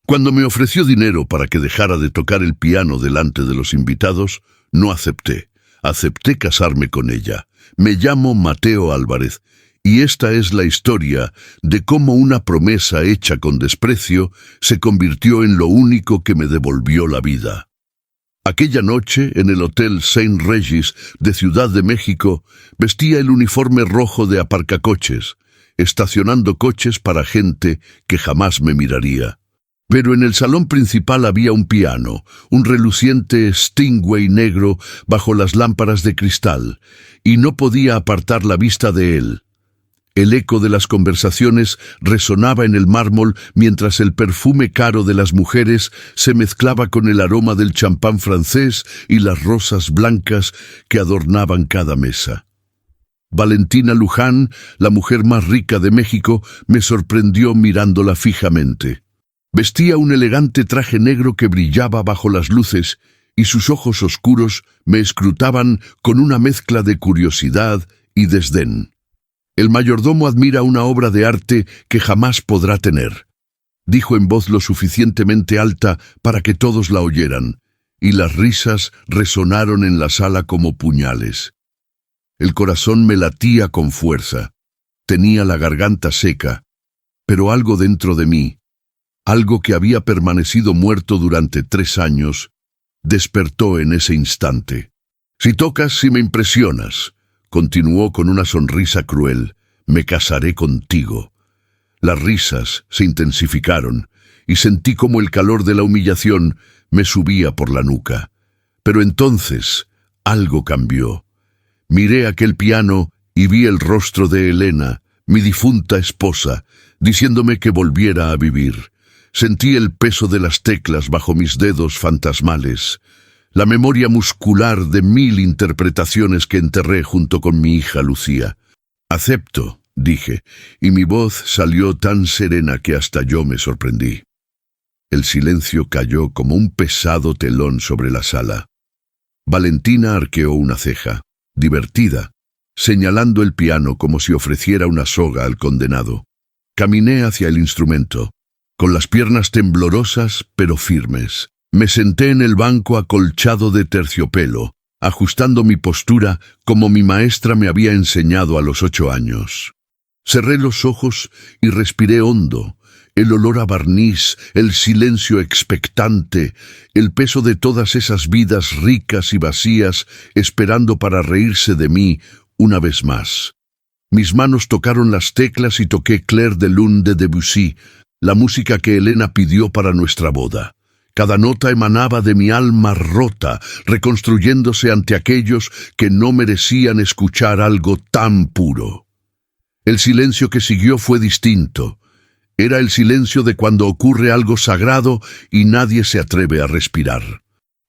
Cuando me ofreció dinero para que dejara de tocar el piano delante de los invitados, no acepté. Acepté casarme con ella. Me llamo Mateo Álvarez, y esta es la historia de cómo una promesa hecha con desprecio se convirtió en lo único que me devolvió la vida. Aquella noche, en el Hotel Saint Regis de Ciudad de México, vestía el uniforme rojo de aparcacoches, estacionando coches para gente que jamás me miraría. Pero en el salón principal había un piano, un reluciente Steinway negro bajo las lámparas de cristal, y no podía apartar la vista de él. El eco de las conversaciones resonaba en el mármol mientras el perfume caro de las mujeres se mezclaba con el aroma del champán francés y las rosas blancas que adornaban cada mesa. Valentina Luján, la mujer más rica de México, me sorprendió mirándola fijamente. Vestía un elegante traje negro que brillaba bajo las luces y sus ojos oscuros me escrutaban con una mezcla de curiosidad y desdén. El mayordomo admira una obra de arte que jamás podrá tener, dijo en voz lo suficientemente alta para que todos la oyeran, y las risas resonaron en la sala como puñales. El corazón me latía con fuerza. Tenía la garganta seca, pero algo dentro de mí, algo que había permanecido muerto durante 3 años, despertó en ese instante. «Si tocas, si me impresionas», continuó con una sonrisa cruel, «me casaré contigo». Las risas se intensificaron y sentí como el calor de la humillación me subía por la nuca. Pero entonces algo cambió. Miré aquel piano y vi el rostro de Elena, mi difunta esposa, diciéndome que volviera a vivir. Sentí el peso de las teclas bajo mis dedos fantasmales, la memoria muscular de 1000 interpretaciones que enterré junto con mi hija Lucía. «Acepto», dije, y mi voz salió tan serena que hasta yo me sorprendí. El silencio cayó como un pesado telón sobre la sala. Valentina arqueó una ceja, divertida, señalando el piano como si ofreciera una soga al condenado. Caminé hacia el instrumento, con las piernas temblorosas pero firmes. Me senté en el banco acolchado de terciopelo, ajustando mi postura como mi maestra me había enseñado a los 8 años. Cerré los ojos y respiré hondo. El olor a barniz, el silencio expectante, el peso de todas esas vidas ricas y vacías esperando para reírse de mí una vez más. Mis manos tocaron las teclas y toqué Clair de Lune de Debussy, la música que Elena pidió para nuestra boda. Cada nota emanaba de mi alma rota, reconstruyéndose ante aquellos que no merecían escuchar algo tan puro. El silencio que siguió fue distinto. Era el silencio de cuando ocurre algo sagrado y nadie se atreve a respirar.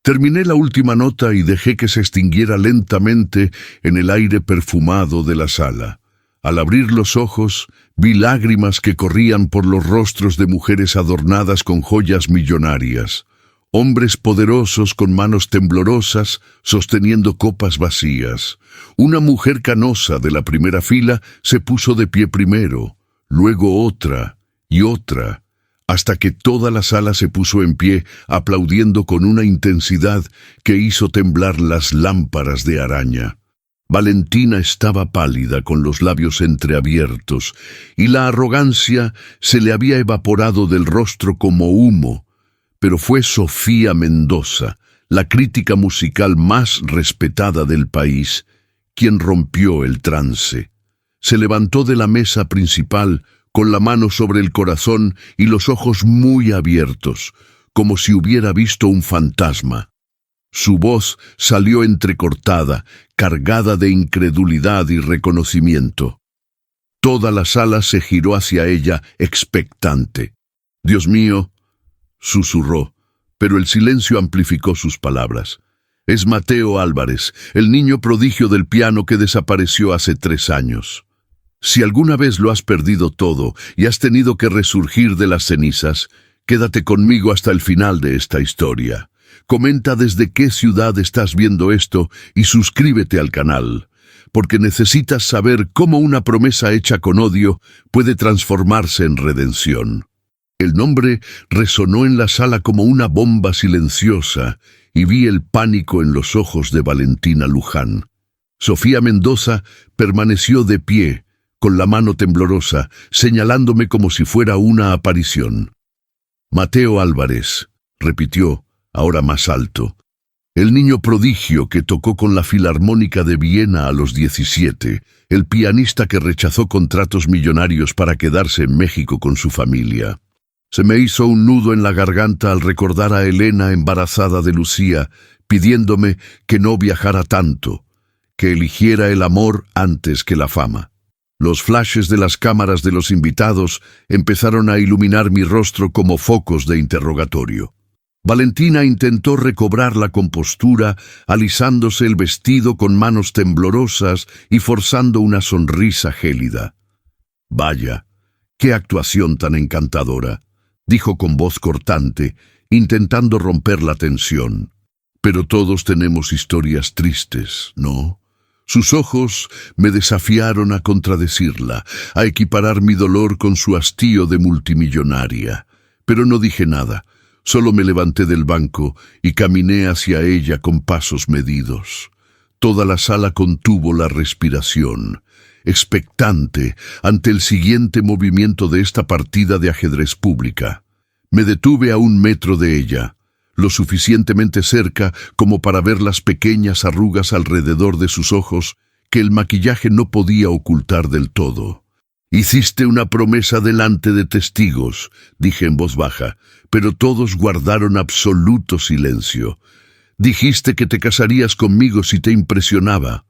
Terminé la última nota y dejé que se extinguiera lentamente en el aire perfumado de la sala. Al abrir los ojos, vi lágrimas que corrían por los rostros de mujeres adornadas con joyas millonarias, hombres poderosos con manos temblorosas sosteniendo copas vacías. Una mujer canosa de la primera fila se puso de pie primero, luego otra y otra, hasta que toda la sala se puso en pie, aplaudiendo con una intensidad que hizo temblar las lámparas de araña. Valentina estaba pálida, con los labios entreabiertos, y la arrogancia se le había evaporado del rostro como humo. Pero fue Sofía Mendoza, la crítica musical más respetada del país, quien rompió el trance. Se levantó de la mesa principal, con la mano sobre el corazón y los ojos muy abiertos, como si hubiera visto un fantasma. Su voz salió entrecortada, cargada de incredulidad y reconocimiento. Toda la sala se giró hacia ella, expectante. «Dios mío», susurró, pero el silencio amplificó sus palabras. «Es Mateo Álvarez, el niño prodigio del piano que desapareció hace 3 años. Si alguna vez lo has perdido todo y has tenido que resurgir de las cenizas, quédate conmigo hasta el final de esta historia. Comenta desde qué ciudad estás viendo esto y suscríbete al canal, porque necesitas saber cómo una promesa hecha con odio puede transformarse en redención». El nombre resonó en la sala como una bomba silenciosa y vi el pánico en los ojos de Valentina Luján. Sofía Mendoza permaneció de pie, con la mano temblorosa, señalándome como si fuera una aparición. Mateo Álvarez, repitió, ahora más alto. El niño prodigio que tocó con la Filarmónica de Viena a los 17, el pianista que rechazó contratos millonarios para quedarse en México con su familia. Se me hizo un nudo en la garganta al recordar a Elena embarazada de Lucía, pidiéndome que no viajara tanto, que eligiera el amor antes que la fama. Los flashes de las cámaras de los invitados empezaron a iluminar mi rostro como focos de interrogatorio. Valentina intentó recobrar la compostura, alisándose el vestido con manos temblorosas y forzando una sonrisa gélida. «Vaya, qué actuación tan encantadora», dijo con voz cortante, intentando romper la tensión. «Pero todos tenemos historias tristes, ¿no?» Sus ojos me desafiaron a contradecirla, a equiparar mi dolor con su hastío de multimillonaria. Pero no dije nada, solo me levanté del banco y caminé hacia ella con pasos medidos. Toda la sala contuvo la respiración, expectante ante el siguiente movimiento de esta partida de ajedrez pública. Me detuve a 1 metro de ella, lo suficientemente cerca como para ver las pequeñas arrugas alrededor de sus ojos que el maquillaje no podía ocultar del todo. «Hiciste una promesa delante de testigos», dije en voz baja, pero todos guardaron absoluto silencio. «Dijiste que te casarías conmigo si te impresionaba».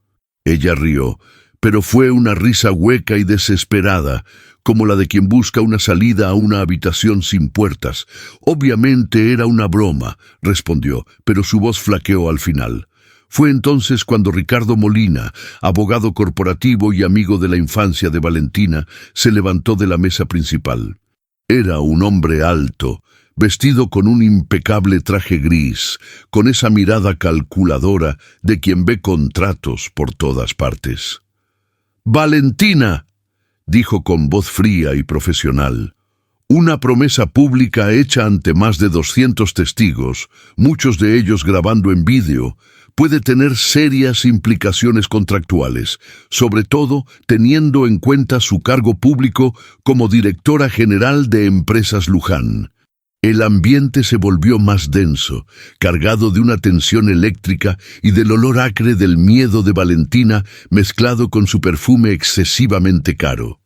Ella rió, pero fue una risa hueca y desesperada, como la de quien busca una salida a una habitación sin puertas. «Obviamente era una broma», respondió, pero su voz flaqueó al final. Fue entonces cuando Ricardo Molina, abogado corporativo y amigo de la infancia de Valentina, se levantó de la mesa principal. Era un hombre alto, vestido con un impecable traje gris, con esa mirada calculadora de quien ve contratos por todas partes. «Valentina», dijo con voz fría y profesional, «una promesa pública hecha ante más de 200 testigos, muchos de ellos grabando en vídeo, puede tener serias implicaciones contractuales, sobre todo teniendo en cuenta su cargo público como directora general de Empresas Luján». El ambiente se volvió más denso, cargado de una tensión eléctrica y del olor acre del miedo de Valentina mezclado con su perfume excesivamente caro.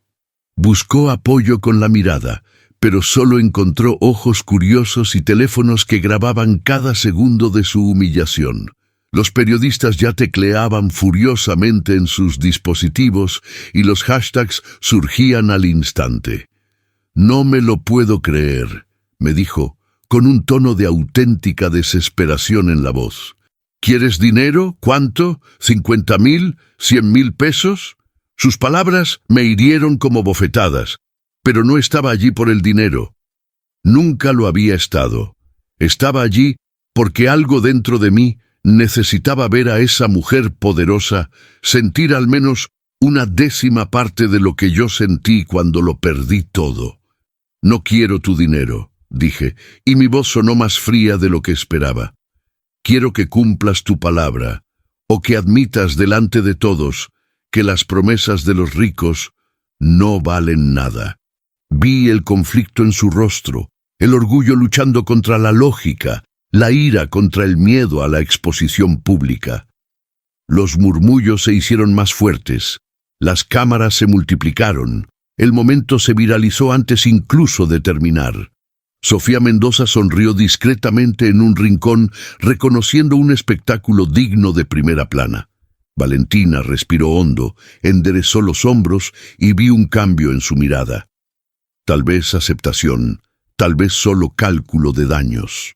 Buscó apoyo con la mirada, pero solo encontró ojos curiosos y teléfonos que grababan cada segundo de su humillación. Los periodistas ya tecleaban furiosamente en sus dispositivos y los hashtags surgían al instante. «No me lo puedo creer», me dijo, con un tono de auténtica desesperación en la voz. «¿Quieres dinero? ¿Cuánto? ¿50,000? ¿100,000 pesos?» Sus palabras me hirieron como bofetadas, pero no estaba allí por el dinero. Nunca lo había estado. Estaba allí porque algo dentro de mí necesitaba ver a esa mujer poderosa, sentir al menos una 10ª parte de lo que yo sentí cuando lo perdí todo. «No quiero tu dinero», dije, y mi voz sonó más fría de lo que esperaba. «Quiero que cumplas tu palabra, o que admitas delante de todos que las promesas de los ricos no valen nada». Vi el conflicto en su rostro, el orgullo luchando contra la lógica, la ira contra el miedo a la exposición pública. Los murmullos se hicieron más fuertes, las cámaras se multiplicaron, el momento se viralizó antes incluso de terminar. Sofía Mendoza sonrió discretamente en un rincón, reconociendo un espectáculo digno de primera plana. Valentina respiró hondo, enderezó los hombros y vi un cambio en su mirada. Tal vez aceptación, tal vez solo cálculo de daños.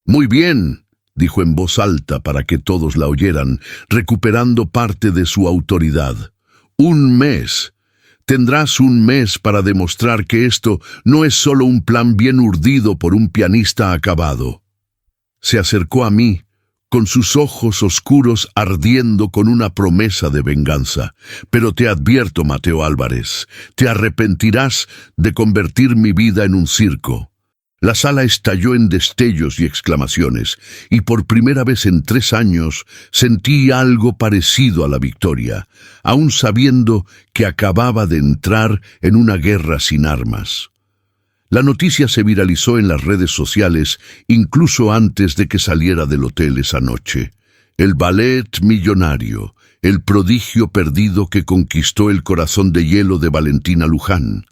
«Muy bien», dijo en voz alta para que todos la oyeran, recuperando parte de su autoridad. «1 mes. Tendrás 1 mes para demostrar que esto no es solo un plan bien urdido por un pianista acabado». Se acercó a mí, con sus ojos oscuros ardiendo con una promesa de venganza. «Pero te advierto, Mateo Álvarez, te arrepentirás de convertir mi vida en un circo. La sala estalló en destellos y exclamaciones, y por primera vez en 3 años sentí algo parecido a la victoria, aun sabiendo que acababa de entrar en una guerra sin armas. La noticia se viralizó en las redes sociales incluso antes de que saliera del hotel esa noche. El ballet millonario, el prodigio perdido que conquistó el corazón de hielo de Valentina Luján,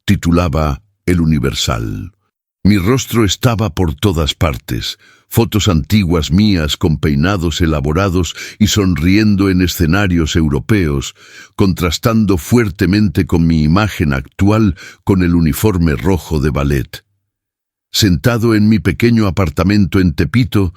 titulaba El Universal. Mi rostro estaba por todas partes, fotos antiguas mías con peinados elaborados y sonriendo en escenarios europeos, contrastando fuertemente con mi imagen actual con el uniforme rojo de ballet. Sentado en mi pequeño apartamento en Tepito,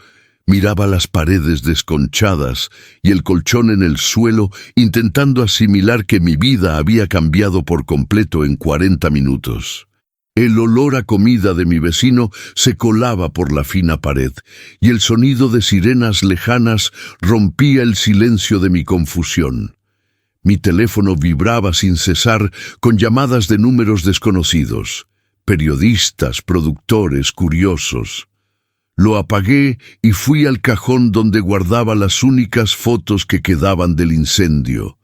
miraba las paredes desconchadas y el colchón en el suelo, intentando asimilar que mi vida había cambiado por completo en 40 minutos. El olor a comida de mi vecino se colaba por la fina pared, y el sonido de sirenas lejanas rompía el silencio de mi confusión. Mi teléfono vibraba sin cesar con llamadas de números desconocidos, periodistas, productores, curiosos. Lo apagué y fui al cajón donde guardaba las únicas fotos que quedaban del incendio.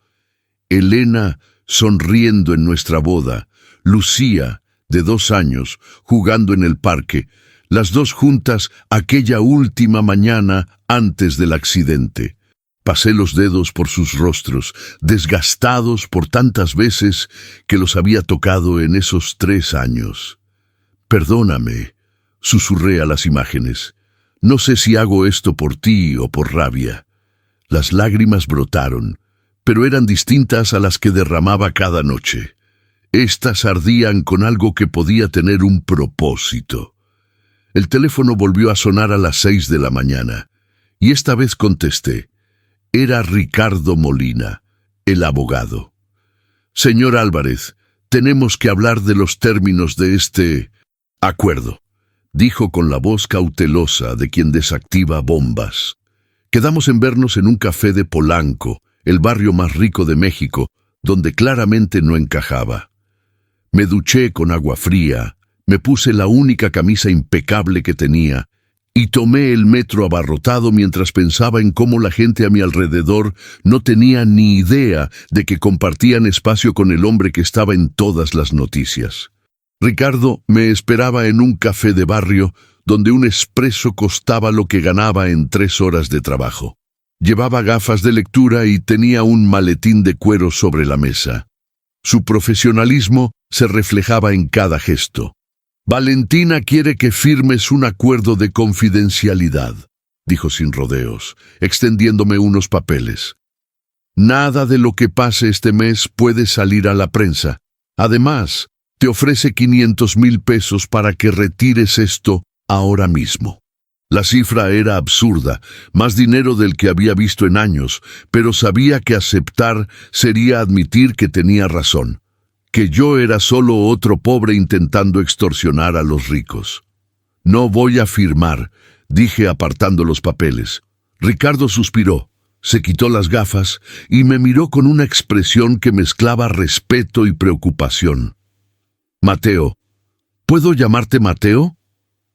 Elena sonriendo en nuestra boda, Lucía, de 2 años, jugando en el parque, las dos juntas aquella última mañana antes del accidente. Pasé los dedos por sus rostros, desgastados por tantas veces que los había tocado en esos 3 años. Perdóname, susurré a las imágenes. No sé si hago esto por ti o por rabia. Las lágrimas brotaron, pero eran distintas a las que derramaba cada noche. Estas ardían con algo que podía tener un propósito. El teléfono volvió a sonar a las 6 de la mañana, y esta vez contesté. Era Ricardo Molina, el abogado. Señor Álvarez, tenemos que hablar de los términos de este acuerdo, dijo con la voz cautelosa de quien desactiva bombas. Quedamos en vernos en un café de Polanco, el barrio más rico de México, donde claramente no encajaba. Me duché con agua fría, me puse la única camisa impecable que tenía y tomé el metro abarrotado mientras pensaba en cómo la gente a mi alrededor no tenía ni idea de que compartían espacio con el hombre que estaba en todas las noticias. Ricardo me esperaba en un café de barrio donde un expreso costaba lo que ganaba en 3 horas de trabajo. Llevaba gafas de lectura y tenía un maletín de cuero sobre la mesa. Su profesionalismo se reflejaba en cada gesto. Valentina quiere que firmes un acuerdo de confidencialidad, dijo sin rodeos, extendiéndome unos papeles. Nada de lo que pase este mes puede salir a la prensa. Además, te ofrece 500,000 pesos para que retires esto ahora mismo. La cifra era absurda, más dinero del que había visto en años, pero sabía que aceptar sería admitir que tenía razón, que yo era solo otro pobre intentando extorsionar a los ricos. No voy a firmar, dije apartando los papeles. Ricardo suspiró, se quitó las gafas y me miró con una expresión que mezclaba respeto y preocupación. Mateo, ¿puedo llamarte Mateo?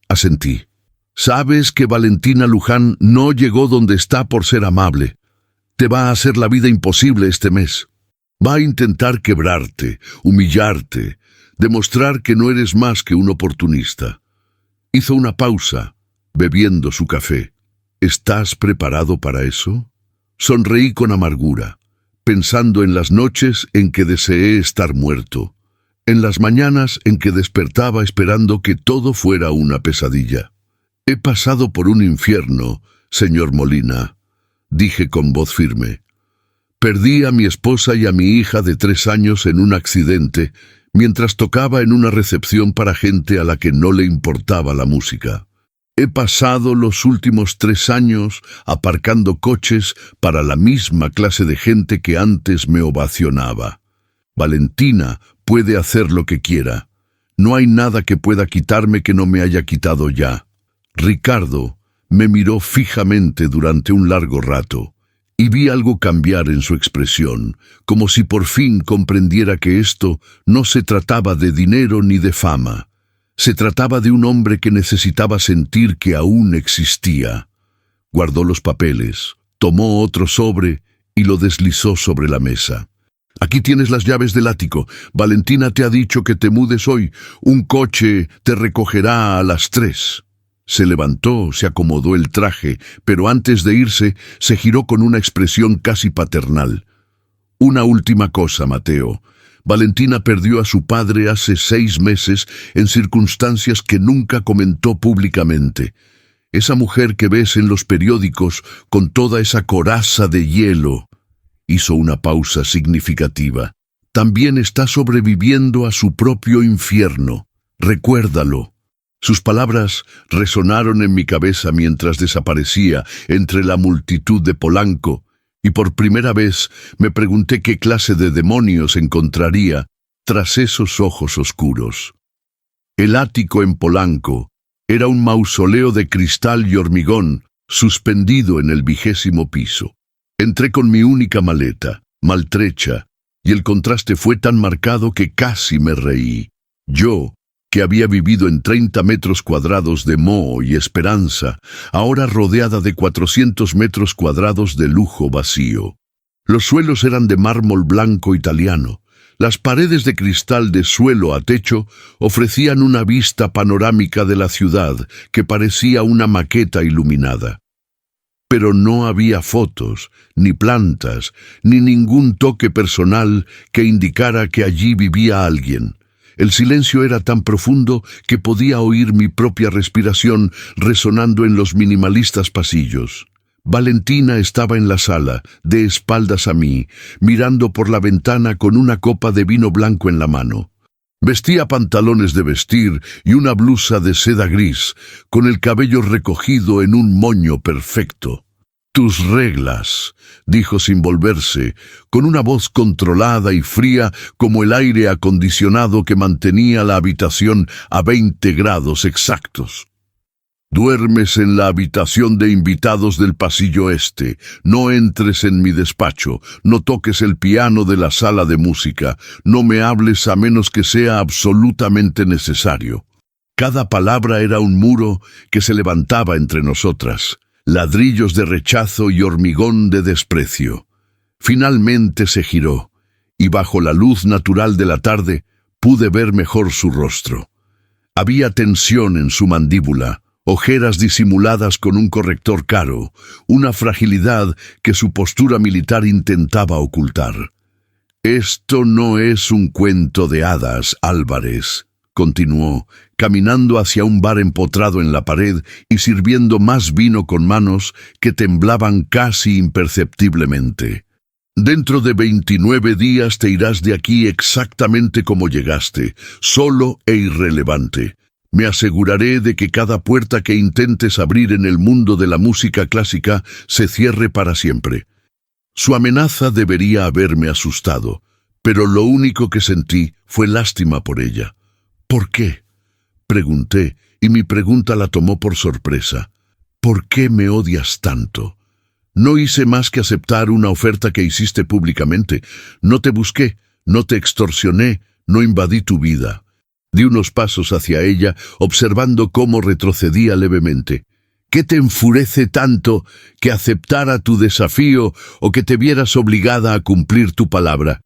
Asentí. Sabes que Valentina Luján no llegó donde está por ser amable. Te va a hacer la vida imposible este mes. Va a intentar quebrarte, humillarte, demostrar que no eres más que un oportunista. Hizo una pausa, bebiendo su café. ¿Estás preparado para eso? Sonreí con amargura, pensando en las noches en que deseé estar muerto, en las mañanas en que despertaba esperando que todo fuera una pesadilla. He pasado por un infierno, señor Molina, dije con voz firme. Perdí a mi esposa y a mi hija de 3 años en un accidente mientras tocaba en una recepción para gente a la que no le importaba la música. He pasado los últimos 3 años aparcando coches para la misma clase de gente que antes me ovacionaba. Valentina puede hacer lo que quiera. No hay nada que pueda quitarme que no me haya quitado ya. Ricardo me miró fijamente durante un largo rato y vi algo cambiar en su expresión, como si por fin comprendiera que esto no se trataba de dinero ni de fama. Se trataba de un hombre que necesitaba sentir que aún existía. Guardó los papeles, tomó otro sobre y lo deslizó sobre la mesa. Aquí tienes las llaves del ático. Valentina te ha dicho que te mudes hoy. Un coche te recogerá a las 3. Se levantó, se acomodó el traje, pero antes de irse, se giró con una expresión casi paternal. Una última cosa, Mateo. Valentina perdió a su padre hace 6 meses en circunstancias que nunca comentó públicamente. Esa mujer que ves en los periódicos con toda esa coraza de hielo. Hizo una pausa significativa. También está sobreviviendo a su propio infierno. Recuérdalo. Sus palabras resonaron en mi cabeza mientras desaparecía entre la multitud de Polanco, y por primera vez me pregunté qué clase de demonios encontraría tras esos ojos oscuros. El ático en Polanco era un mausoleo de cristal y hormigón suspendido en el 20º piso. Entré con mi única maleta, maltrecha, y el contraste fue tan marcado que casi me reí. Yo, que había vivido en 30 metros cuadrados de moho y esperanza, ahora rodeada de 400 metros cuadrados de lujo vacío. Los suelos eran de mármol blanco italiano. Las paredes de cristal de suelo a techo ofrecían una vista panorámica de la ciudad que parecía una maqueta iluminada. Pero no había fotos, ni plantas, ni ningún toque personal que indicara que allí vivía alguien. El silencio era tan profundo que podía oír mi propia respiración resonando en los minimalistas pasillos. Valentina estaba en la sala, de espaldas a mí, mirando por la ventana con una copa de vino blanco en la mano. Vestía pantalones de vestir y una blusa de seda gris, con el cabello recogido en un moño perfecto. «Tus reglas», dijo sin volverse, con una voz controlada y fría como el aire acondicionado que mantenía la habitación a 20 grados exactos. «Duermes en la habitación de invitados del pasillo este. No entres en mi despacho. No toques el piano de la sala de música. No me hables a menos que sea absolutamente necesario». Cada palabra era un muro que se levantaba entre nosotras. Ladrillos de rechazo y hormigón de desprecio. Finalmente se giró, y bajo la luz natural de la tarde pude ver mejor su rostro. Había tensión en su mandíbula, ojeras disimuladas con un corrector caro, una fragilidad que su postura militar intentaba ocultar. «Esto no es un cuento de hadas, Álvarez», continuó, caminando hacia un bar empotrado en la pared y sirviendo más vino con manos que temblaban casi imperceptiblemente. «Dentro de 29 días te irás de aquí exactamente como llegaste, solo e irrelevante. Me aseguraré de que cada puerta que intentes abrir en el mundo de la música clásica se cierre para siempre». Su amenaza debería haberme asustado, pero lo único que sentí fue lástima por ella. «¿Por qué?», pregunté, y mi pregunta la tomó por sorpresa. «¿Por qué me odias tanto? No hice más que aceptar una oferta que hiciste públicamente. No te busqué, no te extorsioné, no invadí tu vida». Di unos pasos hacia ella, observando cómo retrocedía levemente. «¿Qué te enfurece tanto que aceptara tu desafío o que te vieras obligada a cumplir tu palabra?»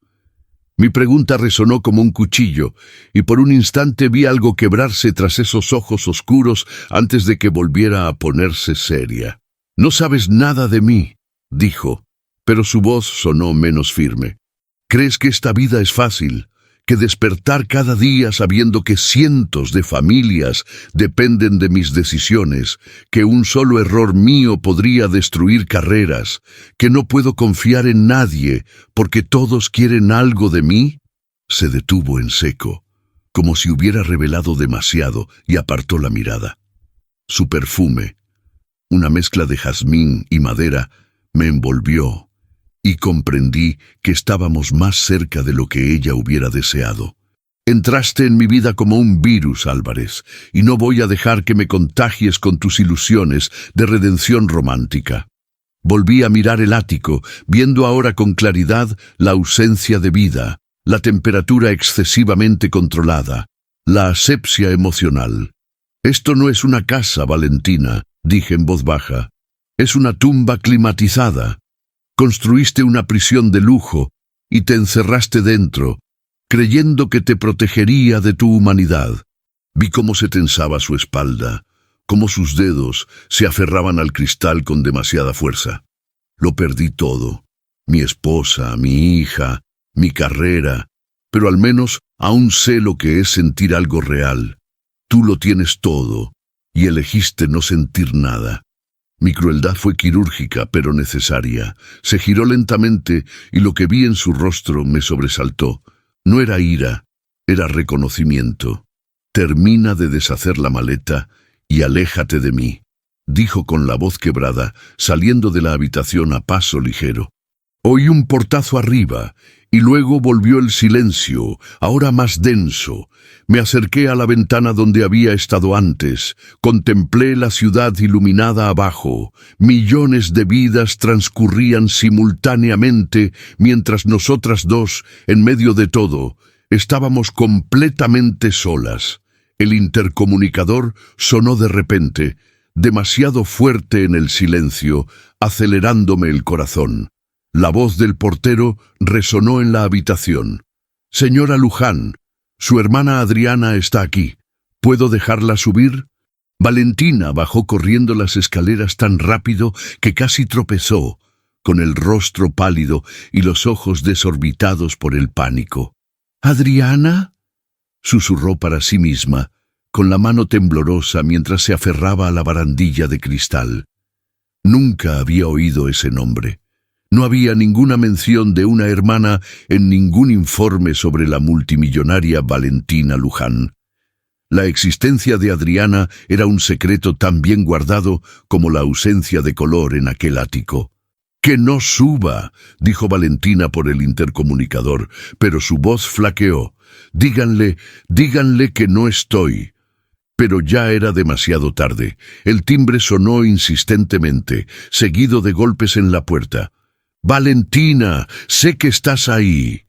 Mi pregunta resonó como un cuchillo, y por un instante vi algo quebrarse tras esos ojos oscuros antes de que volviera a ponerse seria. «No sabes nada de mí», dijo, pero su voz sonó menos firme. «¿Crees que esta vida es fácil? Que despertar cada día sabiendo que cientos de familias dependen de mis decisiones, que un solo error mío podría destruir carreras, que no puedo confiar en nadie porque todos quieren algo de mí?» Se detuvo en seco, como si hubiera revelado demasiado, y apartó la mirada. Su perfume, una mezcla de jazmín y madera, me envolvió, y comprendí que estábamos más cerca de lo que ella hubiera deseado. «Entraste en mi vida como un virus, Álvarez, y no voy a dejar que me contagies con tus ilusiones de redención romántica». Volví a mirar el ático, viendo ahora con claridad la ausencia de vida, la temperatura excesivamente controlada, La asepsia emocional. Esto no es una casa, Valentina, dije en voz baja. Es una tumba climatizada. Construiste una prisión de lujo y te encerraste dentro, creyendo que te protegería de tu humanidad. Vi cómo se tensaba su espalda, cómo sus dedos se aferraban al cristal con demasiada fuerza. Lo perdí todo. Mi esposa, mi hija, mi carrera, pero al menos aún sé lo que es sentir algo real. Tú lo tienes todo, y elegiste no sentir nada. Mi crueldad fue quirúrgica, pero necesaria. Se giró lentamente, y lo que vi en su rostro me sobresaltó. No era ira, era reconocimiento. Termina de deshacer la maleta y aléjate de mí, dijo con la voz quebrada, saliendo de la habitación a paso ligero. Oí un portazo arriba, y luego volvió el silencio, ahora más denso. Me acerqué a la ventana donde había estado antes, contemplé la ciudad iluminada abajo. Millones de vidas transcurrían simultáneamente, mientras nosotras dos, en medio de todo, estábamos completamente solas. El intercomunicador sonó de repente, demasiado fuerte en el silencio, acelerándome el corazón. La voz del portero resonó en la habitación. «Señora Luján, su hermana Adriana está aquí. ¿Puedo dejarla subir?» Valentina bajó corriendo las escaleras tan rápido que casi tropezó, con el rostro pálido y los ojos desorbitados por el pánico. «¿Adriana?», susurró para sí misma, con la mano temblorosa mientras se aferraba a la barandilla de cristal. Nunca había oído ese nombre. No había ninguna mención de una hermana en ningún informe sobre la multimillonaria Valentina Luján. La existencia de Adriana era un secreto tan bien guardado como la ausencia de color en aquel ático. «¡Que no suba!», dijo Valentina por el intercomunicador, pero su voz flaqueó. «Díganle que no estoy». Pero ya era demasiado tarde. El timbre sonó insistentemente, seguido de golpes en la puerta. «Valentina, sé que estás ahí».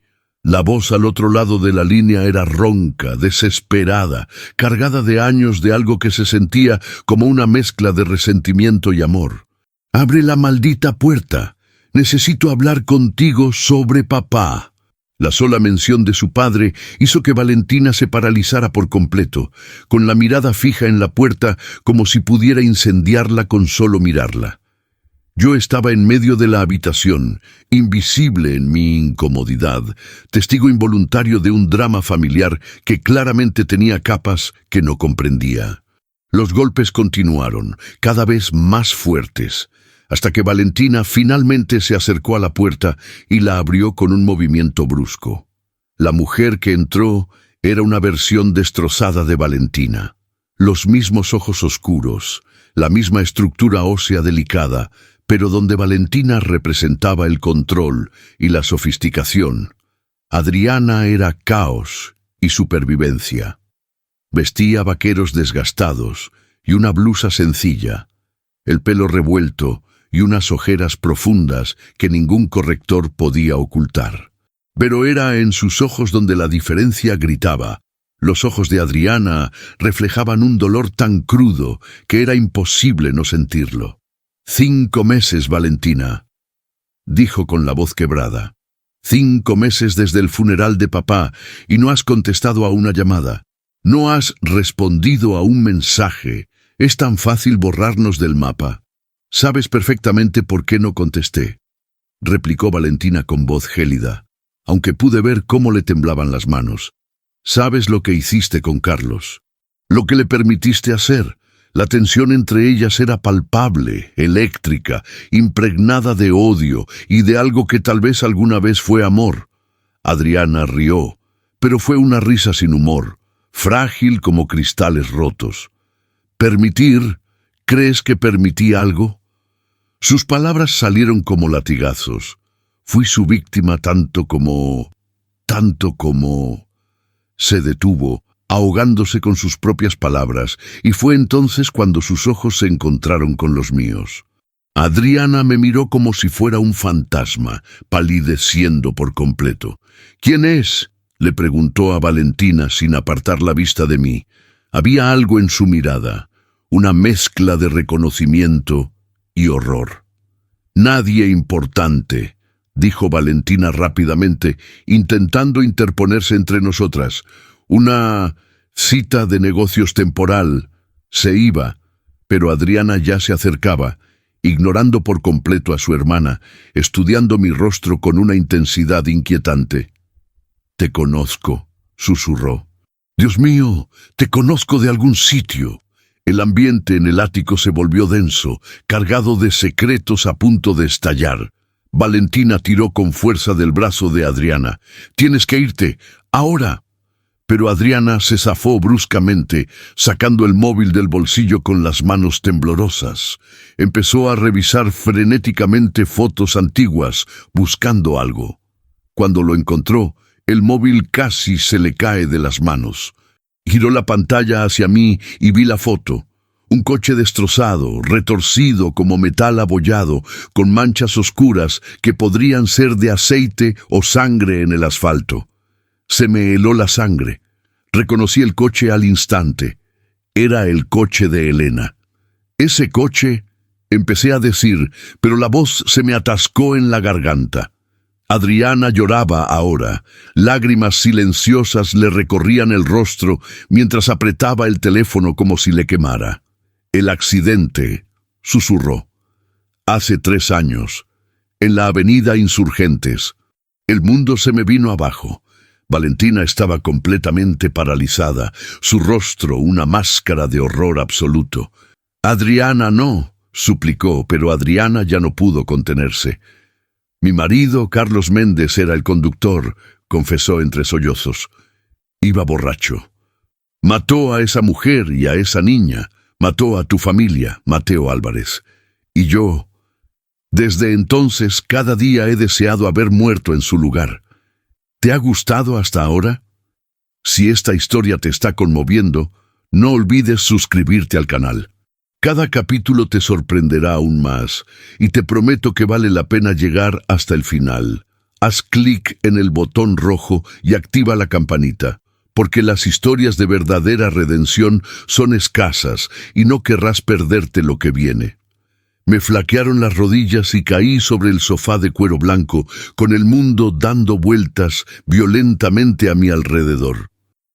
La voz al otro lado de la línea era ronca, desesperada, cargada de años de algo que se sentía como una mezcla de resentimiento y amor. «Abre la maldita puerta. Necesito hablar contigo sobre papá». La sola mención de su padre hizo que Valentina se paralizara por completo, con la mirada fija en la puerta como si pudiera incendiarla con solo mirarla. Yo estaba en medio de la habitación, invisible en mi incomodidad, testigo involuntario de un drama familiar que claramente tenía capas que no comprendía. Los golpes continuaron, cada vez más fuertes, hasta que Valentina finalmente se acercó a la puerta y la abrió con un movimiento brusco. La mujer que entró era una versión destrozada de Valentina. Los mismos ojos oscuros, la misma estructura ósea delicada, pero donde Valentina representaba el control y la sofisticación. Adriana era caos y supervivencia. Vestía vaqueros desgastados y una blusa sencilla, el pelo revuelto y unas ojeras profundas que ningún corrector podía ocultar. Pero era en sus ojos donde la diferencia gritaba. Los ojos de Adriana reflejaban un dolor tan crudo que era imposible no sentirlo. 5 meses, Valentina, dijo con la voz quebrada. 5 meses desde el funeral de papá y no has contestado a una llamada. No has respondido a un mensaje. Es tan fácil borrarnos del mapa. Sabes perfectamente por qué no contesté, replicó Valentina con voz gélida, aunque pude ver cómo le temblaban las manos. Sabes lo que hiciste con Carlos, lo que le permitiste hacer. La tensión entre ellas era palpable, eléctrica, impregnada de odio y de algo que tal vez alguna vez fue amor. Adriana rió, pero fue una risa sin humor, frágil como cristales rotos. ¿Permitir? ¿Crees que permití algo? Sus palabras salieron como latigazos. Fui su víctima tanto como... Se detuvo, ahogándose con sus propias palabras, y fue entonces cuando sus ojos se encontraron con los míos. Adriana me miró como si fuera un fantasma, palideciendo por completo. «¿Quién es? Le preguntó a Valentina sin apartar la vista de mí. Había algo en su mirada, una mezcla de reconocimiento y horror. Nadie importante, dijo Valentina rápidamente, intentando interponerse entre nosotras. Una cita de negocios temporal. Se iba, pero Adriana ya se acercaba, ignorando por completo a su hermana, estudiando mi rostro con una intensidad inquietante. «Te conozco», susurró. «Dios mío, te conozco de algún sitio». El ambiente en el ático se volvió denso, cargado de secretos a punto de estallar. Valentina tiró con fuerza del brazo de Adriana. «Tienes que irte, ahora». Pero Adriana se zafó bruscamente, sacando el móvil del bolsillo con las manos temblorosas. Empezó a revisar frenéticamente fotos antiguas, buscando algo. Cuando lo encontró, el móvil casi se le cae de las manos. Giró la pantalla hacia mí y vi la foto. Un coche destrozado, retorcido como metal abollado, con manchas oscuras que podrían ser de aceite o sangre en el asfalto. Se me heló la sangre. Reconocí el coche al instante. Era el coche de Elena. «Ese coche», empecé a decir, pero la voz se me atascó en la garganta. Adriana lloraba ahora. Lágrimas silenciosas le recorrían el rostro mientras apretaba el teléfono como si le quemara. «El accidente», susurró. «Hace 3 años, en la avenida Insurgentes. El mundo se me vino abajo». Valentina estaba completamente paralizada, su rostro una máscara de horror absoluto. «Adriana, no», suplicó, pero Adriana ya no pudo contenerse. «Mi marido, Carlos Méndez, era el conductor», confesó entre sollozos. «Iba borracho. Mató a esa mujer y a esa niña. Mató a tu familia, Mateo Álvarez. Y yo, desde entonces, cada día he deseado haber muerto en su lugar. ¿Te ha gustado hasta ahora? Si esta historia te está conmoviendo, no olvides suscribirte al canal. Cada capítulo te sorprenderá aún más, y te prometo que vale la pena llegar hasta el final. Haz clic en el botón rojo y activa la campanita, porque las historias de verdadera redención son escasas y no querrás perderte lo que viene. Me flaquearon las rodillas y caí sobre el sofá de cuero blanco, con el mundo dando vueltas violentamente a mi alrededor.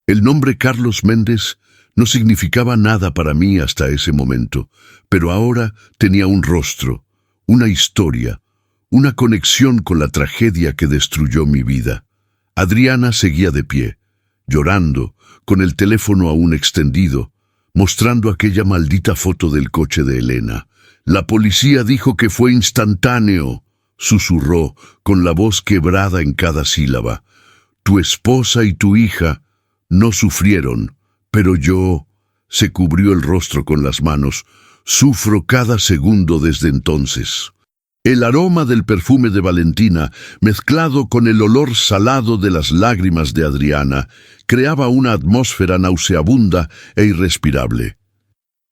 El nombre Carlos Méndez no significaba nada para mí hasta ese momento, pero ahora tenía un rostro, una historia, una conexión con la tragedia que destruyó mi vida. Adriana seguía de pie, llorando, con el teléfono aún extendido, mostrando aquella maldita foto del coche de Elena. «La policía dijo que fue instantáneo», susurró, con la voz quebrada en cada sílaba. «Tu esposa y tu hija no sufrieron, pero yo», se cubrió el rostro con las manos, «sufro cada segundo desde entonces». El aroma del perfume de Valentina, mezclado con el olor salado de las lágrimas de Adriana, creaba una atmósfera nauseabunda e irrespirable.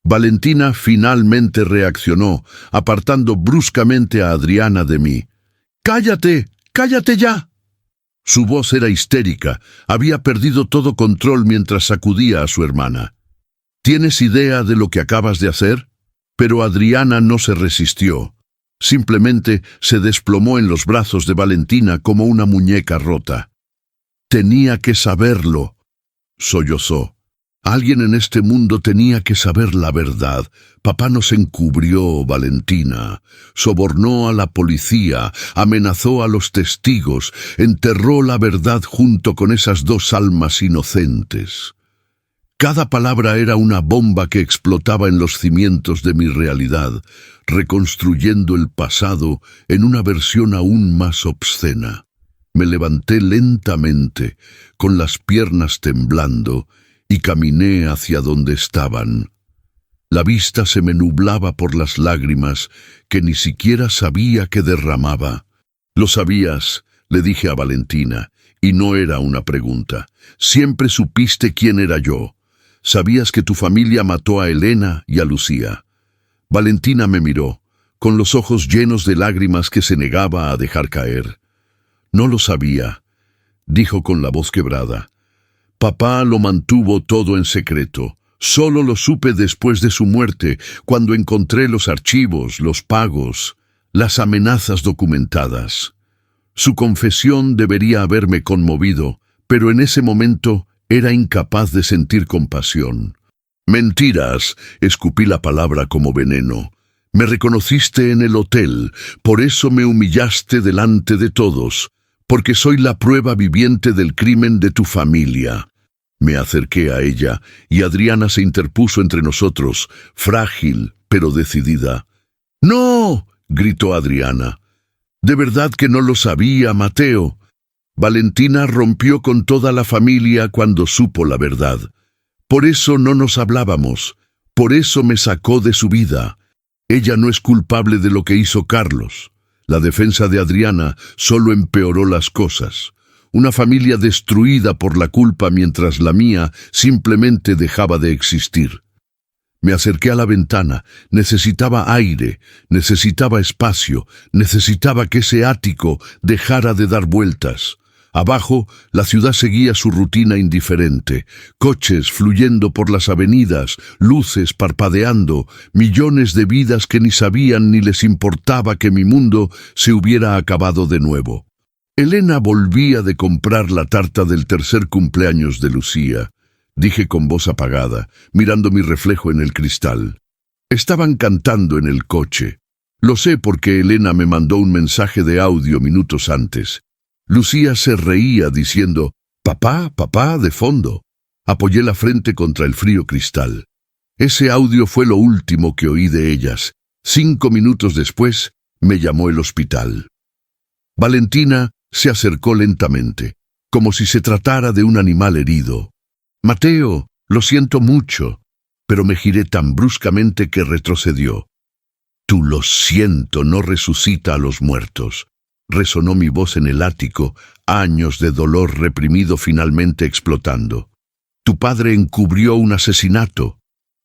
Valentina finalmente reaccionó, apartando bruscamente a Adriana de mí. «¡Cállate! ¡Cállate ya!». Su voz era histérica, había perdido todo control mientras sacudía a su hermana. «¿Tienes idea de lo que acabas de hacer?». Pero Adriana no se resistió. Simplemente se desplomó en los brazos de Valentina como una muñeca rota. «Tenía que saberlo», sollozó. «Alguien en este mundo tenía que saber la verdad. Papá nos encubrió, Valentina. Sobornó a la policía, amenazó a los testigos, enterró la verdad junto con esas 2 almas inocentes». Cada palabra era una bomba que explotaba en los cimientos de mi realidad, reconstruyendo el pasado en una versión aún más obscena. Me levanté lentamente, con las piernas temblando, y caminé hacia donde estaban. La vista se me nublaba por las lágrimas que ni siquiera sabía que derramaba. «Lo sabías», le dije a Valentina, y no era una pregunta. «Siempre supiste quién era yo. Sabías que tu familia mató a Elena y a Lucía». Valentina me miró, con los ojos llenos de lágrimas que se negaba a dejar caer. «No lo sabía. dijo con la voz quebrada. Papá lo mantuvo todo en secreto. Solo lo supe después de su muerte, cuando encontré los archivos, los pagos, las amenazas documentadas. Su confesión debería haberme conmovido, pero en ese momento era incapaz de sentir compasión. Mentiras, escupí la palabra como veneno. Me reconociste en el hotel, por eso me humillaste delante de todos, porque soy la prueba viviente del crimen de tu familia. Me acerqué a ella, y Adriana se interpuso entre nosotros, frágil, pero decidida. ¡No!, gritó Adriana. «De verdad que no lo sabía, Mateo». Valentina rompió con toda la familia cuando supo la verdad. Por eso no nos hablábamos, por eso me sacó de su vida. Ella no es culpable de lo que hizo Carlos. La defensa de Adriana solo empeoró las cosas. Una familia destruida por la culpa mientras la mía simplemente dejaba de existir. Me acerqué a la ventana, necesitaba aire, necesitaba espacio, necesitaba que ese ático dejara de dar vueltas. Abajo, la ciudad seguía su rutina indiferente, coches fluyendo por las avenidas, luces parpadeando, millones de vidas que ni sabían ni les importaba que mi mundo se hubiera acabado de nuevo. Elena volvía de comprar la tarta del tercer cumpleaños de Lucía, dije con voz apagada, mirando mi reflejo en el cristal. Estaban cantando en el coche. Lo sé porque Elena me mandó un mensaje de audio minutos antes. Lucía se reía diciendo, «Papá, papá», de fondo. Apoyé la frente contra el frío cristal. Ese audio fue lo último que oí de ellas. 5 minutos después, me llamó el hospital. Valentina se acercó lentamente, como si se tratara de un animal herido. «Mateo, lo siento mucho», pero me giré tan bruscamente que retrocedió. «Tu lo siento no resucita a los muertos», resonó mi voz en el ático, años de dolor reprimido finalmente explotando. «Tu padre encubrió un asesinato,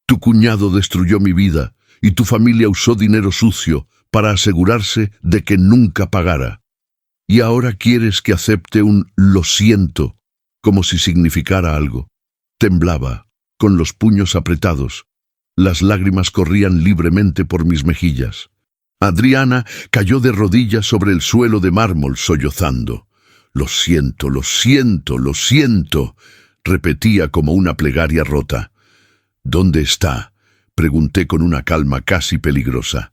tu cuñado destruyó mi vida, y tu familia usó dinero sucio para asegurarse de que nunca pagara. Y ahora quieres que acepte un «lo siento», como si significara algo. Temblaba, con los puños apretados. Las lágrimas corrían libremente por mis mejillas. Adriana cayó de rodillas sobre el suelo de mármol, sollozando. «Lo siento, lo siento, lo siento», repetía como una plegaria rota. «¿Dónde está?», pregunté con una calma casi peligrosa.